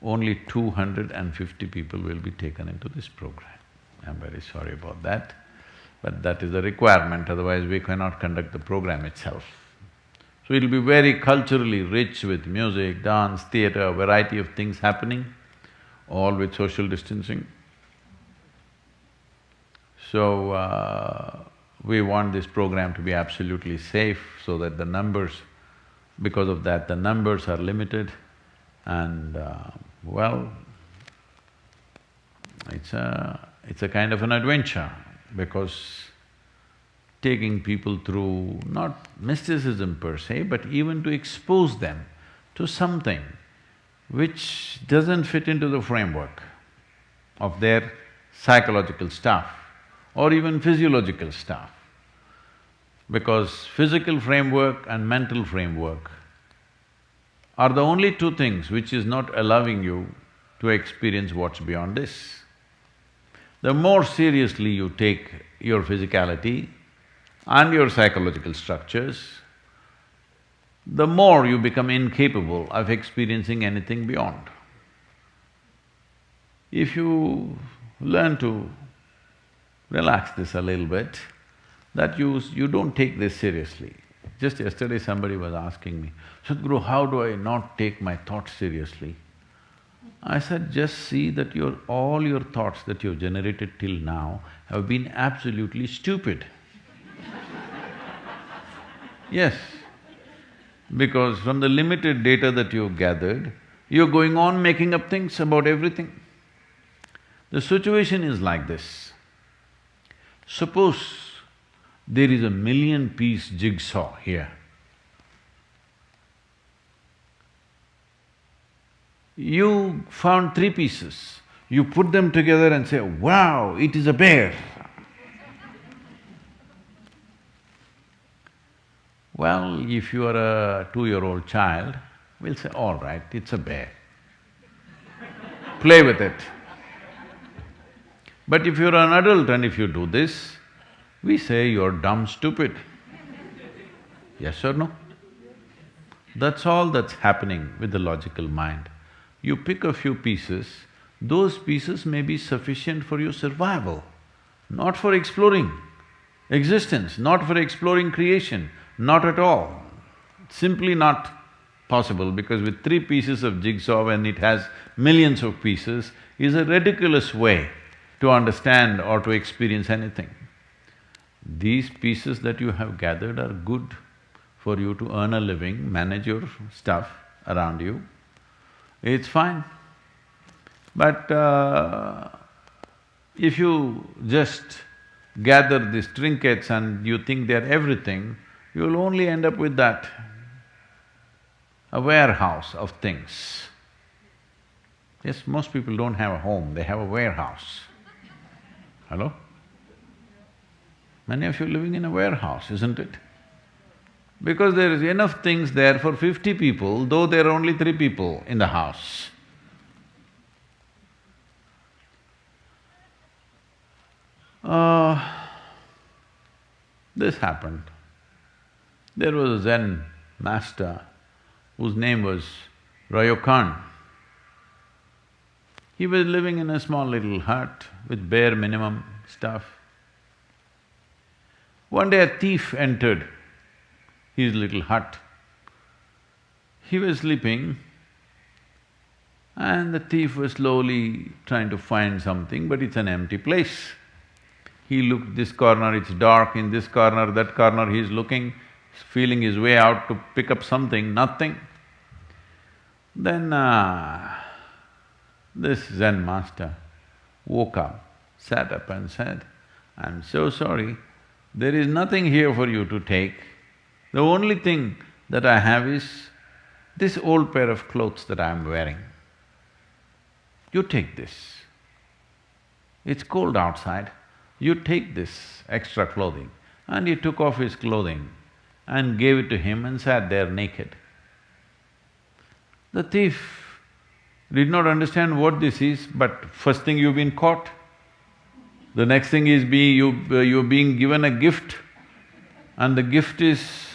only 250 people will be taken into this program. I'm very sorry about that, but that is a requirement, otherwise we cannot conduct the program itself. So it'll be very culturally rich with music, dance, theatre, a variety of things happening, all with social distancing. So, we want this program to be absolutely safe so that the numbers… because of that, the numbers are limited and well, it's a kind of an adventure because taking people through not mysticism per se, but even to expose them to something which doesn't fit into the framework of their psychological stuff or even physiological stuff. Because physical framework and mental framework are the only two things which is not allowing you to experience what's beyond this. The more seriously you take your physicality and your psychological structures, the more you become incapable of experiencing anything beyond. If you learn to relax this a little bit, that you don't take this seriously. Just yesterday somebody was asking me, Sadhguru, how do I not take my thoughts seriously? I said, just see that all your thoughts that you've generated till now have been absolutely stupid. Yes, because from the limited data that you've gathered, you're going on making up things about everything. The situation is like this. Suppose there is a 1,000,000-piece jigsaw here. You found 3 pieces, you put them together and say, wow, it is a bear. Well, if you are a 2-year-old child, we'll say, all right, it's a bear. Play with it. But if you're an adult and if you do this, we say you're dumb, stupid. Yes or no? That's all that's happening with the logical mind. You pick a few pieces, those pieces may be sufficient for your survival, not for exploring existence, not for exploring creation, not at all. Simply not possible, because with 3 pieces of jigsaw when it has millions of pieces is a ridiculous way to understand or to experience anything. These pieces that you have gathered are good for you to earn a living, manage your stuff around you, it's fine. But if you just gather these trinkets and you think they're everything, you'll only end up with that, a warehouse of things. Yes, most people don't have a home, they have a warehouse. Hello? Many of you living in a warehouse, isn't it? Because there is enough things there for 50 people, though there are only 3 people in the house. This happened. There was a Zen master whose name was Ryokan. He was living in a small little hut with bare minimum stuff. One day a thief entered his little hut. He was sleeping and the thief was slowly trying to find something, but it's an empty place. He looked this corner, it's dark, in this corner, that corner, he's looking, feeling his way out to pick up something, nothing. Then this Zen master woke up, sat up and said, I'm so sorry, there is nothing here for you to take. The only thing that I have is this old pair of clothes that I'm wearing. You take this. It's cold outside, you take this extra clothing. And he took off his clothing and gave it to him and sat there naked. The thief did not understand what this is, but first thing you've been caught. The next thing is you're being given a gift, and the gift is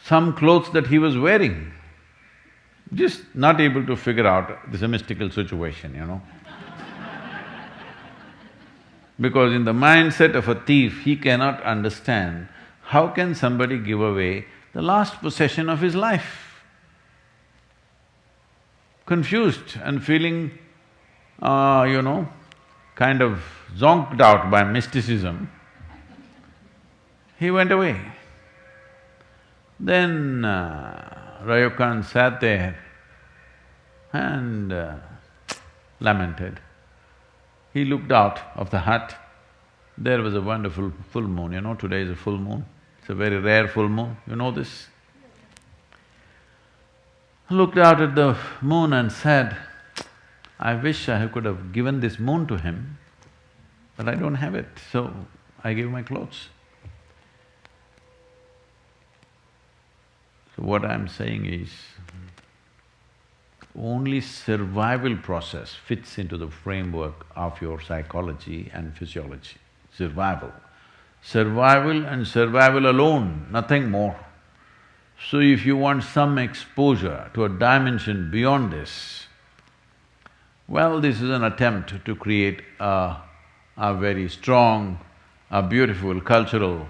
some clothes that he was wearing. Just not able to figure out this is a mystical situation, you know. Because in the mindset of a thief, he cannot understand how can somebody give away the last possession of his life. Confused and feeling, kind of zonked out by mysticism, he went away. Then Ryokan sat there and lamented. He looked out of the hut, there was a wonderful full moon, today is a full moon, it's a very rare full moon, you know this? Looked out at the moon and said, I wish I could have given this moon to him, but I don't have it, so I gave my clothes. So what I'm saying is, only survival process fits into the framework of your psychology and physiology. Survival. Survival and survival alone, nothing more. So if you want some exposure to a dimension beyond this, well, this is an attempt to create a very strong, a beautiful cultural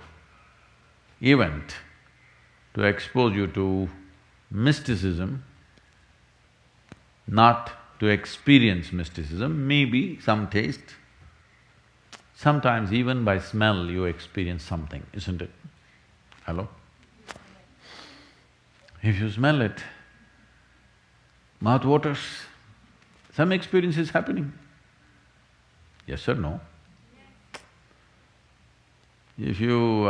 event to expose you to mysticism, not to experience mysticism, maybe some taste. Sometimes even by smell you experience something, isn't it? Hello? If you smell it, mouth waters, some experience is happening. Yes or no? If you…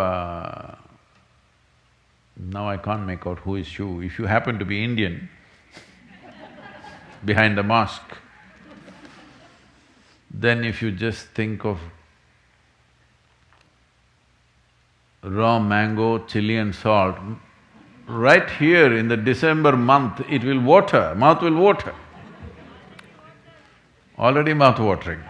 now I can't make out who is you. If you happen to be Indian, behind the mosque, then if you just think of raw mango, chili and salt, right here in the December month, it will water, mouth will water. Already mouth watering.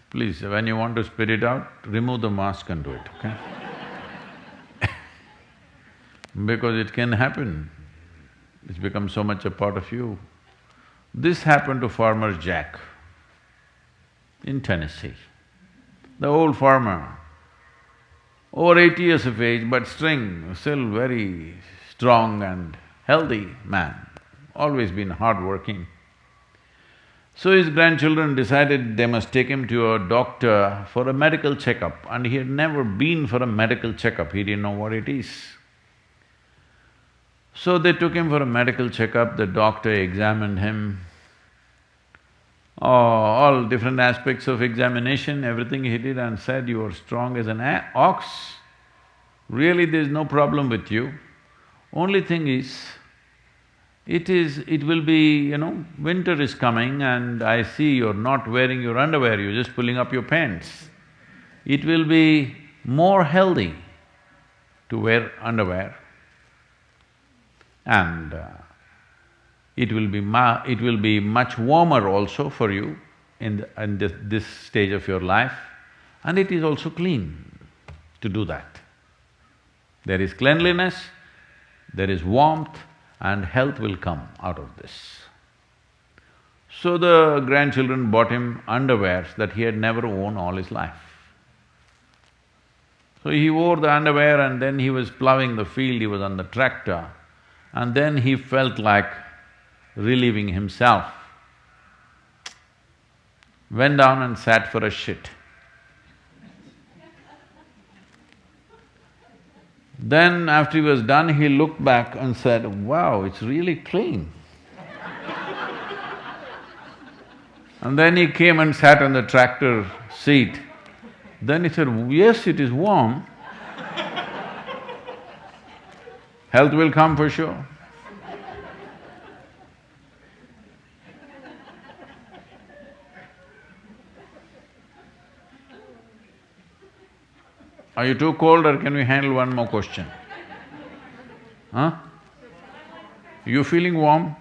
Please, when you want to spit it out, remove the mask and do it, okay? Because it can happen. It's become so much a part of you. This happened to farmer Jack in Tennessee. The old farmer, over 80 years of age, but still very strong and healthy man, always been hardworking. So his grandchildren decided they must take him to a doctor for a medical checkup, and he had never been for a medical checkup, he didn't know what it is. So they took him for a medical checkup, the doctor examined him, all different aspects of examination, everything he did and said, "You are strong as an ox. Really, there's no problem with you. Only thing is, it will be, winter is coming and I see you're not wearing your underwear, you're just pulling up your pants. It will be more healthy to wear underwear and it will be much warmer also for you in this stage of your life, and it is also clean to do that. There is cleanliness, there is warmth, and health will come out of this." So the grandchildren bought him underwears that he had never worn all his life. So he wore the underwear and then he was ploughing the field, he was on the tractor, and then he felt like relieving himself. Went down and sat for a shit. Then after he was done, he looked back and said, "Wow, it's really clean." And then he came and sat on the tractor seat. Then he said, "Yes, it is warm. Health will come for sure." Are you too cold or can we handle one more question? Huh? You feeling warm?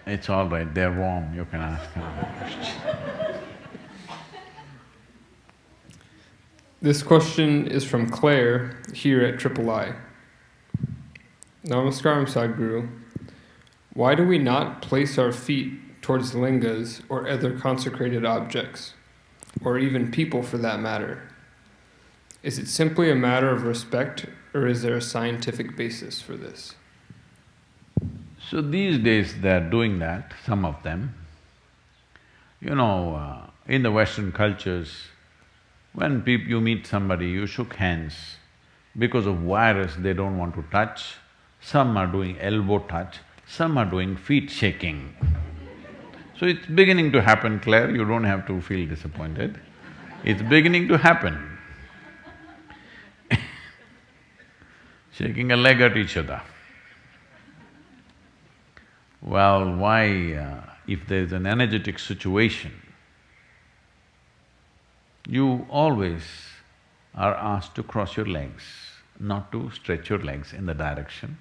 It's all right, they're warm, you can ask another question. This question is from Claire here at III. Namaskaram, Sadhguru. Why do we not place our feet towards lingas or other consecrated objects, or even people for that matter? Is it simply a matter of respect, or is there a scientific basis for this? So these days they're doing that, some of them. In the Western cultures, when you meet somebody, you shook hands. Because of virus, they don't want to touch. Some are doing elbow touch, some are doing feet shaking. So it's beginning to happen, Claire, you don't have to feel disappointed. It's beginning to happen. Shaking a leg at each other. Well, why… if there's an energetic situation, you always are asked to cross your legs, not to stretch your legs in the direction.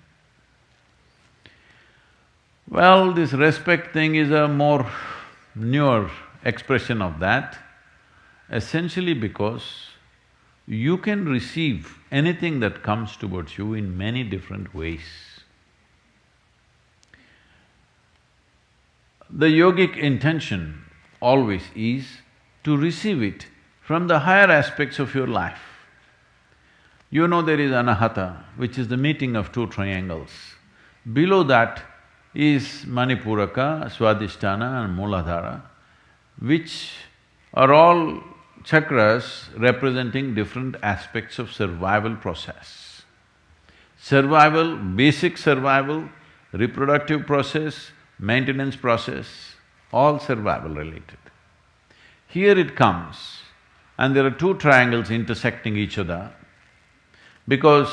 Well, this respect thing is a more newer expression of that, essentially because you can receive anything that comes towards you in many different ways. The yogic intention always is to receive it from the higher aspects of your life. You know there is anahata, which is the meeting of two triangles. Below that is manipuraka, swadhisthana and muladhara, which are all chakras representing different aspects of survival process. Survival, basic survival, reproductive process, maintenance process, all survival related. Here it comes, and there are two triangles intersecting each other, because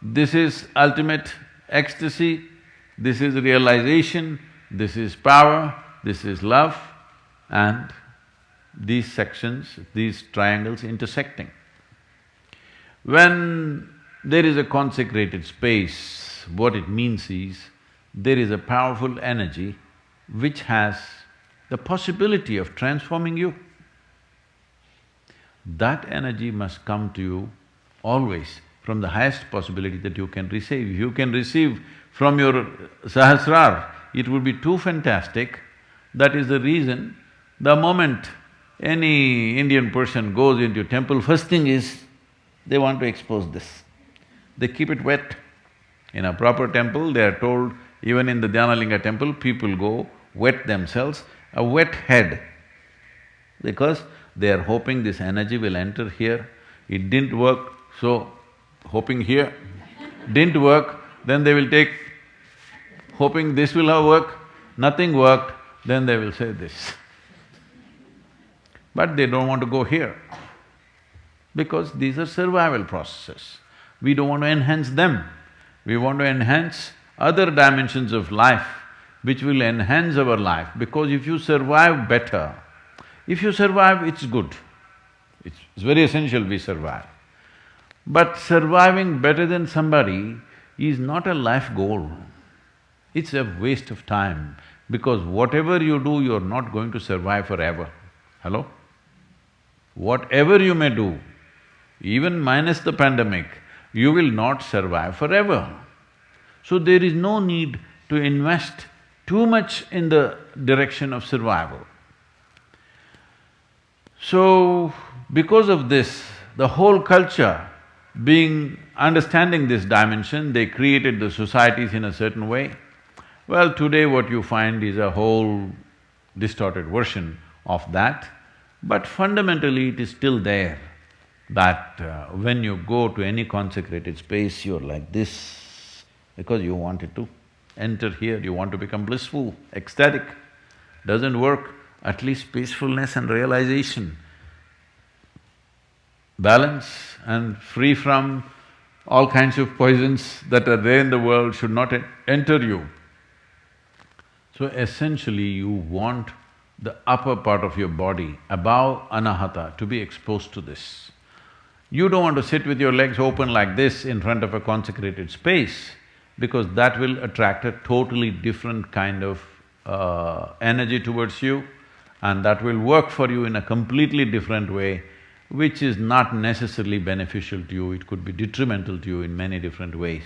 this is ultimate ecstasy, this is realization, this is power, this is love, and these sections, these triangles intersecting. When there is a consecrated space, what it means is, there is a powerful energy which has the possibility of transforming you. That energy must come to you always from the highest possibility that you can receive. If you can receive from your sahasrar, it would be too fantastic. That is the reason, the moment any Indian person goes into temple, first thing is, they want to expose this. They keep it wet. In a proper temple, they are told, even in the Dhyanalinga temple, people go wet themselves, a wet head, because they are hoping this energy will enter here. It didn't work, so hoping here. Didn't work, then they will take, hoping this will have worked. Nothing worked, then they will say this. But they don't want to go here, because these are survival processes. We don't want to enhance them. We want to enhance other dimensions of life which will enhance our life, because if you survive better, if you survive, it's good. It's very essential we survive. But surviving better than somebody is not a life goal. It's a waste of time, because whatever you do, you're not going to survive forever. Hello? Whatever you may do, even minus the pandemic, you will not survive forever. So there is no need to invest too much in the direction of survival. So, because of this, the whole culture understanding this dimension, they created the societies in a certain way. Well, today what you find is a whole distorted version of that, but fundamentally it is still there, that when you go to any consecrated space, you're like this, because you wanted to enter here, you want to become blissful, ecstatic. Doesn't work, at least peacefulness and realization, balance and free from all kinds of poisons that are there in the world should not enter you. So essentially you want the upper part of your body, above anahata, to be exposed to this. You don't want to sit with your legs open like this in front of a consecrated space, because that will attract a totally different kind of energy towards you, and that will work for you in a completely different way, which is not necessarily beneficial to you, it could be detrimental to you in many different ways.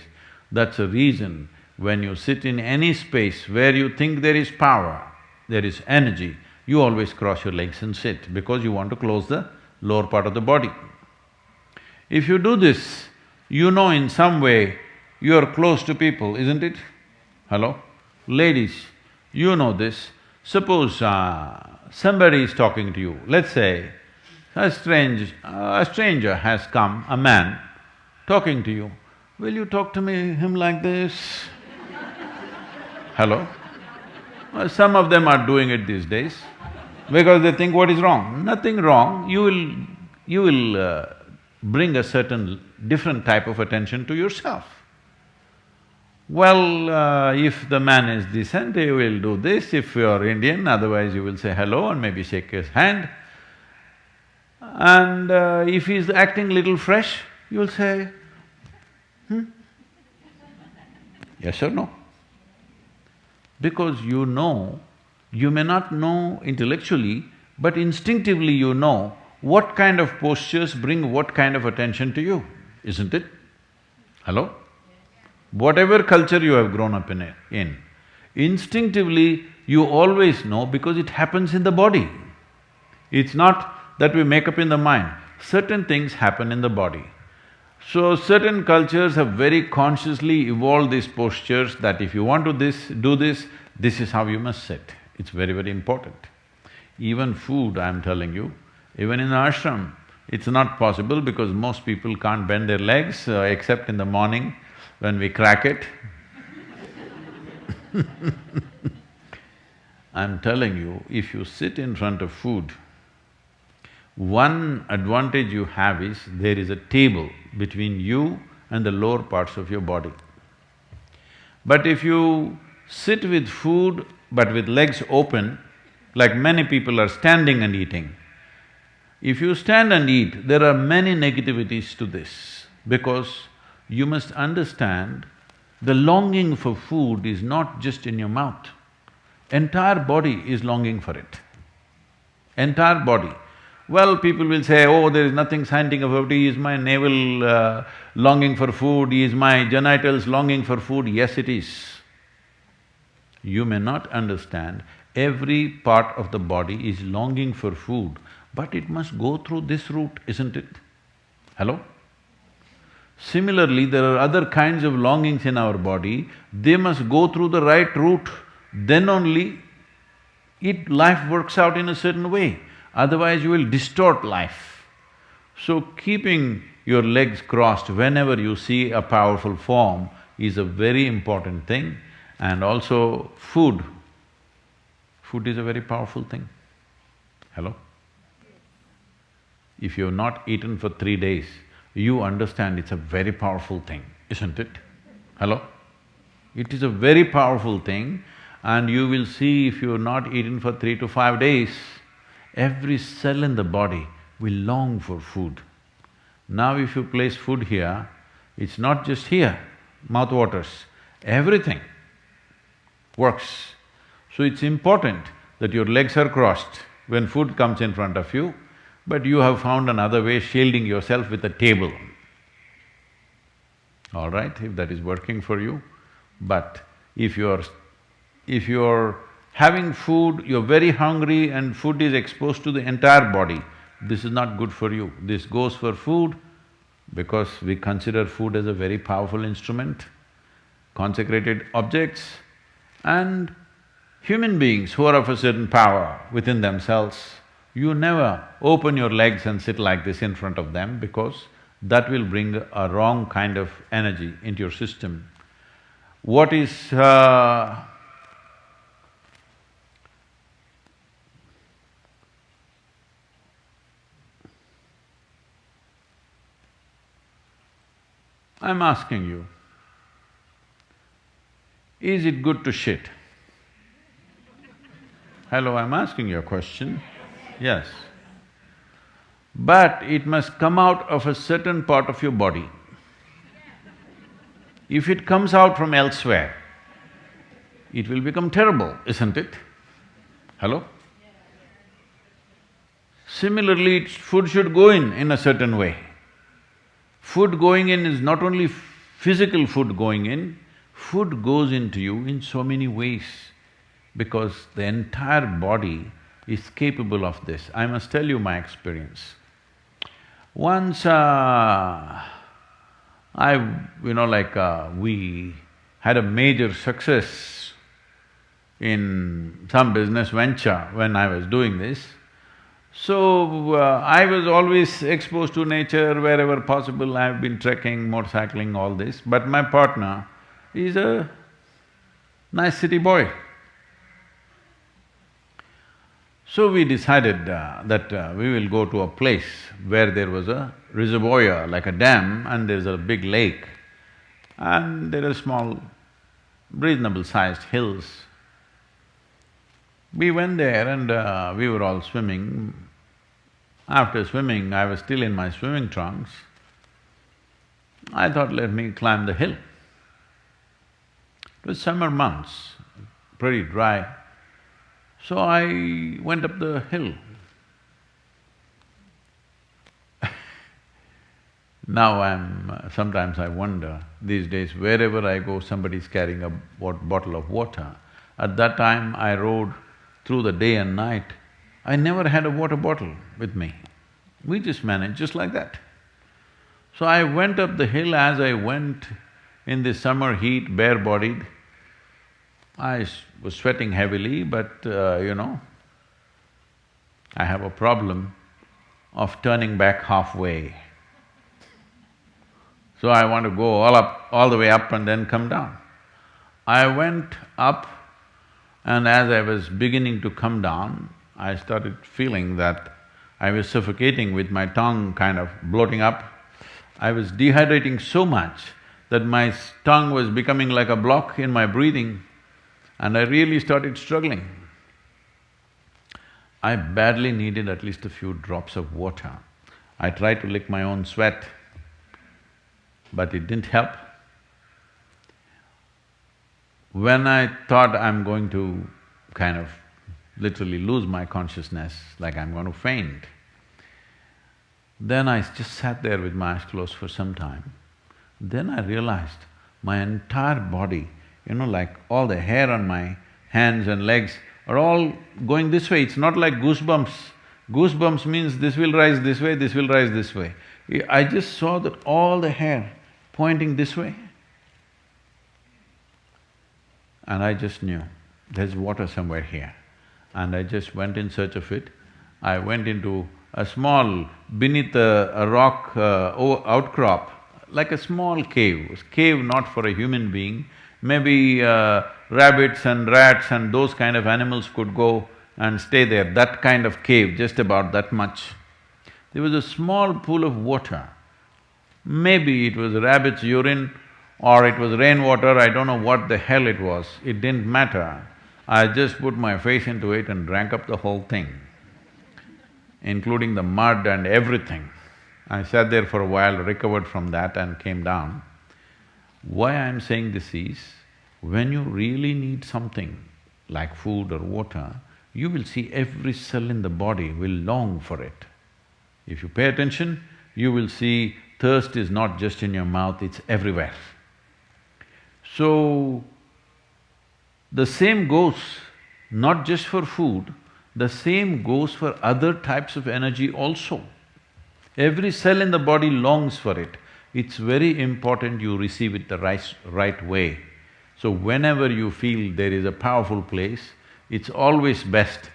That's a reason when you sit in any space where you think there is power, there is energy, you always cross your legs and sit, because you want to close the lower part of the body. If you do this, you know in some way you are close to people, isn't it? Hello? Ladies, you know this. Suppose somebody is talking to you, let's say a stranger has come, a man, talking to you. Will you talk to him like this? Hello? Some of them are doing it these days, because they think what is wrong? Nothing wrong, you will bring a certain different type of attention to yourself. Well, if the man is decent, he will do this, if you are Indian, otherwise you will say hello and maybe shake his hand. And if he's acting little fresh, you'll say, yes or no? Because you know, you may not know intellectually, but instinctively you know what kind of postures bring what kind of attention to you, isn't it? Hello? Whatever culture you have grown up in, instinctively you always know because it happens in the body. It's not that we make up in the mind, certain things happen in the body. So certain cultures have very consciously evolved these postures that if you want to do this is how you must sit. It's very, very important. Even food, I'm telling you, even in the ashram, it's not possible because most people can't bend their legs except in the morning when we crack it. I'm telling you, if you sit in front of food, one advantage you have is there is a table between you and the lower parts of your body. But if you sit with food but with legs open, like many people are standing and eating, if you stand and eat, there are many negativities to this because you must understand the longing for food is not just in your mouth, entire body is longing for it, entire body. Well, people will say, oh, there is nothing scientific about it, is my navel longing for food, is my genitals longing for food? Yes, it is. You may not understand, every part of the body is longing for food, but it must go through this route, isn't it? Hello? Similarly, there are other kinds of longings in our body, they must go through the right route, then only life works out in a certain way. Otherwise you will distort life. So keeping your legs crossed whenever you see a powerful form is a very important thing. And also food is a very powerful thing. Hello? If you've not eaten for 3 days, you understand it's a very powerful thing, isn't it? Hello? It is a very powerful thing, and you will see if you've not eaten for 3 to 5 days, every cell in the body will long for food. Now if you place food here, it's not just here, mouth waters, everything works. So it's important that your legs are crossed when food comes in front of you, but you have found another way, shielding yourself with a table. All right, if that is working for you. But if you're having food, you're very hungry and food is exposed to the entire body, this is not good for you. This goes for food because we consider food as a very powerful instrument, consecrated objects, and human beings who are of a certain power within themselves, you never open your legs and sit like this in front of them because that will bring a wrong kind of energy into your system. What is I'm asking you, is it good to shit? Hello, I'm asking you a question. Yes. But it must come out of a certain part of your body. If it comes out from elsewhere, it will become terrible, isn't it? Hello? Similarly, food should go in a certain way. Food going in is not only physical food going in, food goes into you in so many ways because the entire body is capable of this. I must tell you my experience. Once we had a major success in some business venture when I was doing this. So, I was always exposed to nature wherever possible. I've been trekking, motorcycling, all this, but my partner is a nice city boy. So we decided that we will go to a place where there was a reservoir, like a dam, and there's a big lake, and there are small, reasonable-sized hills. We went there and we were all swimming. After swimming, I was still in my swimming trunks. I thought, let me climb the hill. It was summer months, pretty dry, so I went up the hill. Now sometimes I wonder, these days wherever I go, somebody's carrying a bottle of water. At that time, I rode through the day and night. I never had a water bottle with me. We just managed just like that. So I went up the hill. As I went in the summer heat, bare-bodied, I was sweating heavily, but I have a problem of turning back halfway. So I want to go all the way up and then come down. I went up, and as I was beginning to come down, I started feeling that I was suffocating with my tongue kind of bloating up. I was dehydrating so much that my tongue was becoming like a block in my breathing, and I really started struggling. I badly needed at least a few drops of water. I tried to lick my own sweat, but it didn't help. When I thought I'm going to kind of literally lose my consciousness, like I'm going to faint, then I just sat there with my eyes closed for some time. Then I realized my entire body, like all the hair on my hands and legs are all going this way. It's not like goosebumps. Goosebumps means this will rise this way, this will rise this way. I just saw that all the hair pointing this way. And I just knew, there's water somewhere here. And I just went in search of it. I went into a small, beneath a rock outcrop, like a small cave. Cave not for a human being, maybe rabbits and rats and those kind of animals could go and stay there, that kind of cave, just about that much. There was a small pool of water. Maybe it was rabbit's urine or it was rainwater, I don't know what the hell it was, it didn't matter. I just put my face into it and drank up the whole thing, including the mud and everything. I sat there for a while, recovered from that and came down. Why I'm saying this is, when you really need something like food or water, you will see every cell in the body will long for it. If you pay attention, you will see thirst is not just in your mouth, it's everywhere. So, the same goes not just for food, the same goes for other types of energy also. Every cell in the body longs for it. It's very important you receive it the right way. So whenever you feel there is a powerful place, it's always best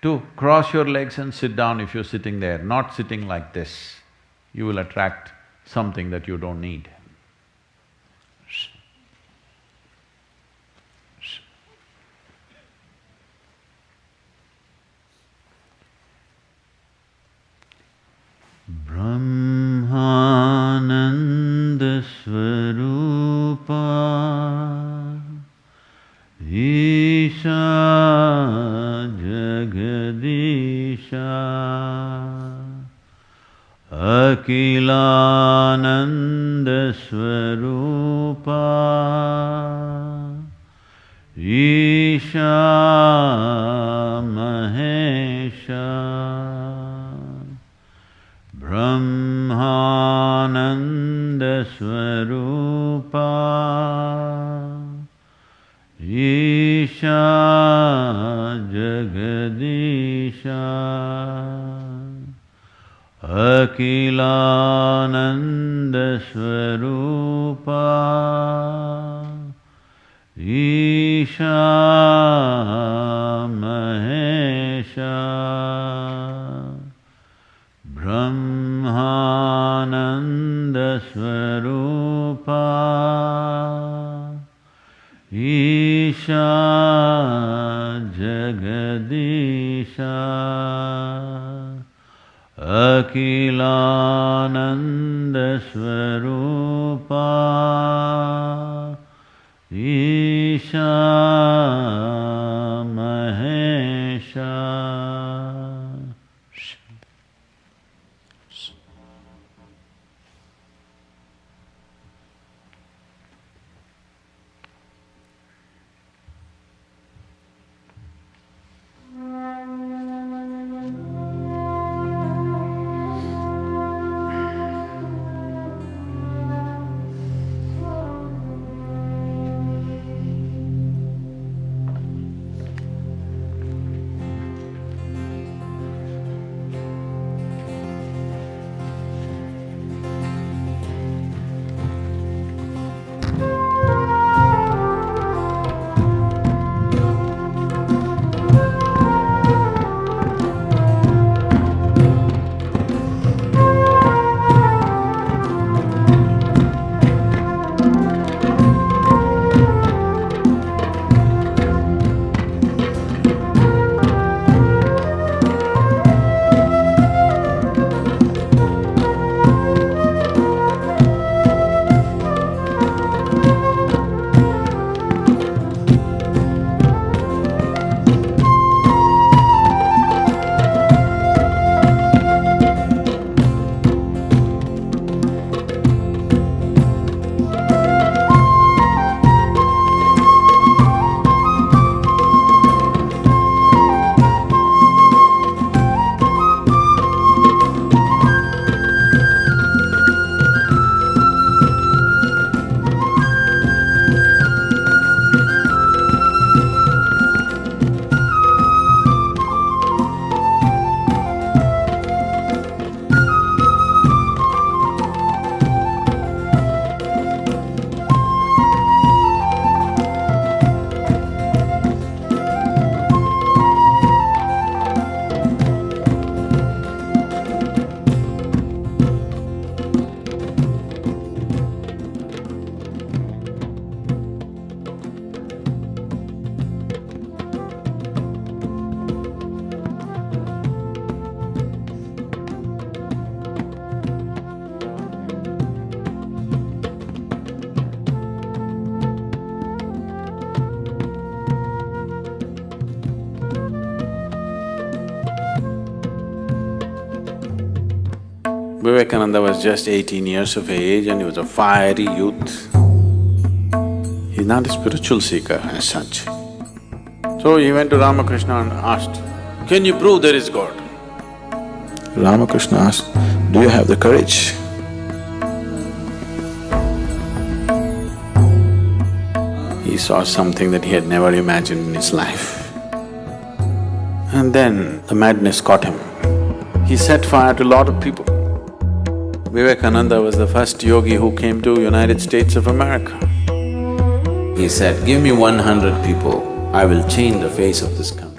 to cross your legs and sit down if you're sitting there, not sitting like this. You will attract something that you don't need. Brahmananda Swarupa Isha Jagadisha Akilananda Swarupa Isha Mahesha Brahmananda Swarupa Isha Jagadisha Akilananda Swarupa Isha Mahesha Brahmananda Swarupa Isha Jagadisha Akilananda Swarupa Isha Mahesha Vivekananda was just 18 years of age and he was a fiery youth. He's not a spiritual seeker as such. So he went to Ramakrishna and asked, "Can you prove there is God?" Ramakrishna asked, "Do you have the courage?" He saw something that he had never imagined in his life. And then the madness caught him. He set fire to a lot of people. Vivekananda was the first yogi who came to United States of America. He said, "Give me 100 people, I will change the face of this country."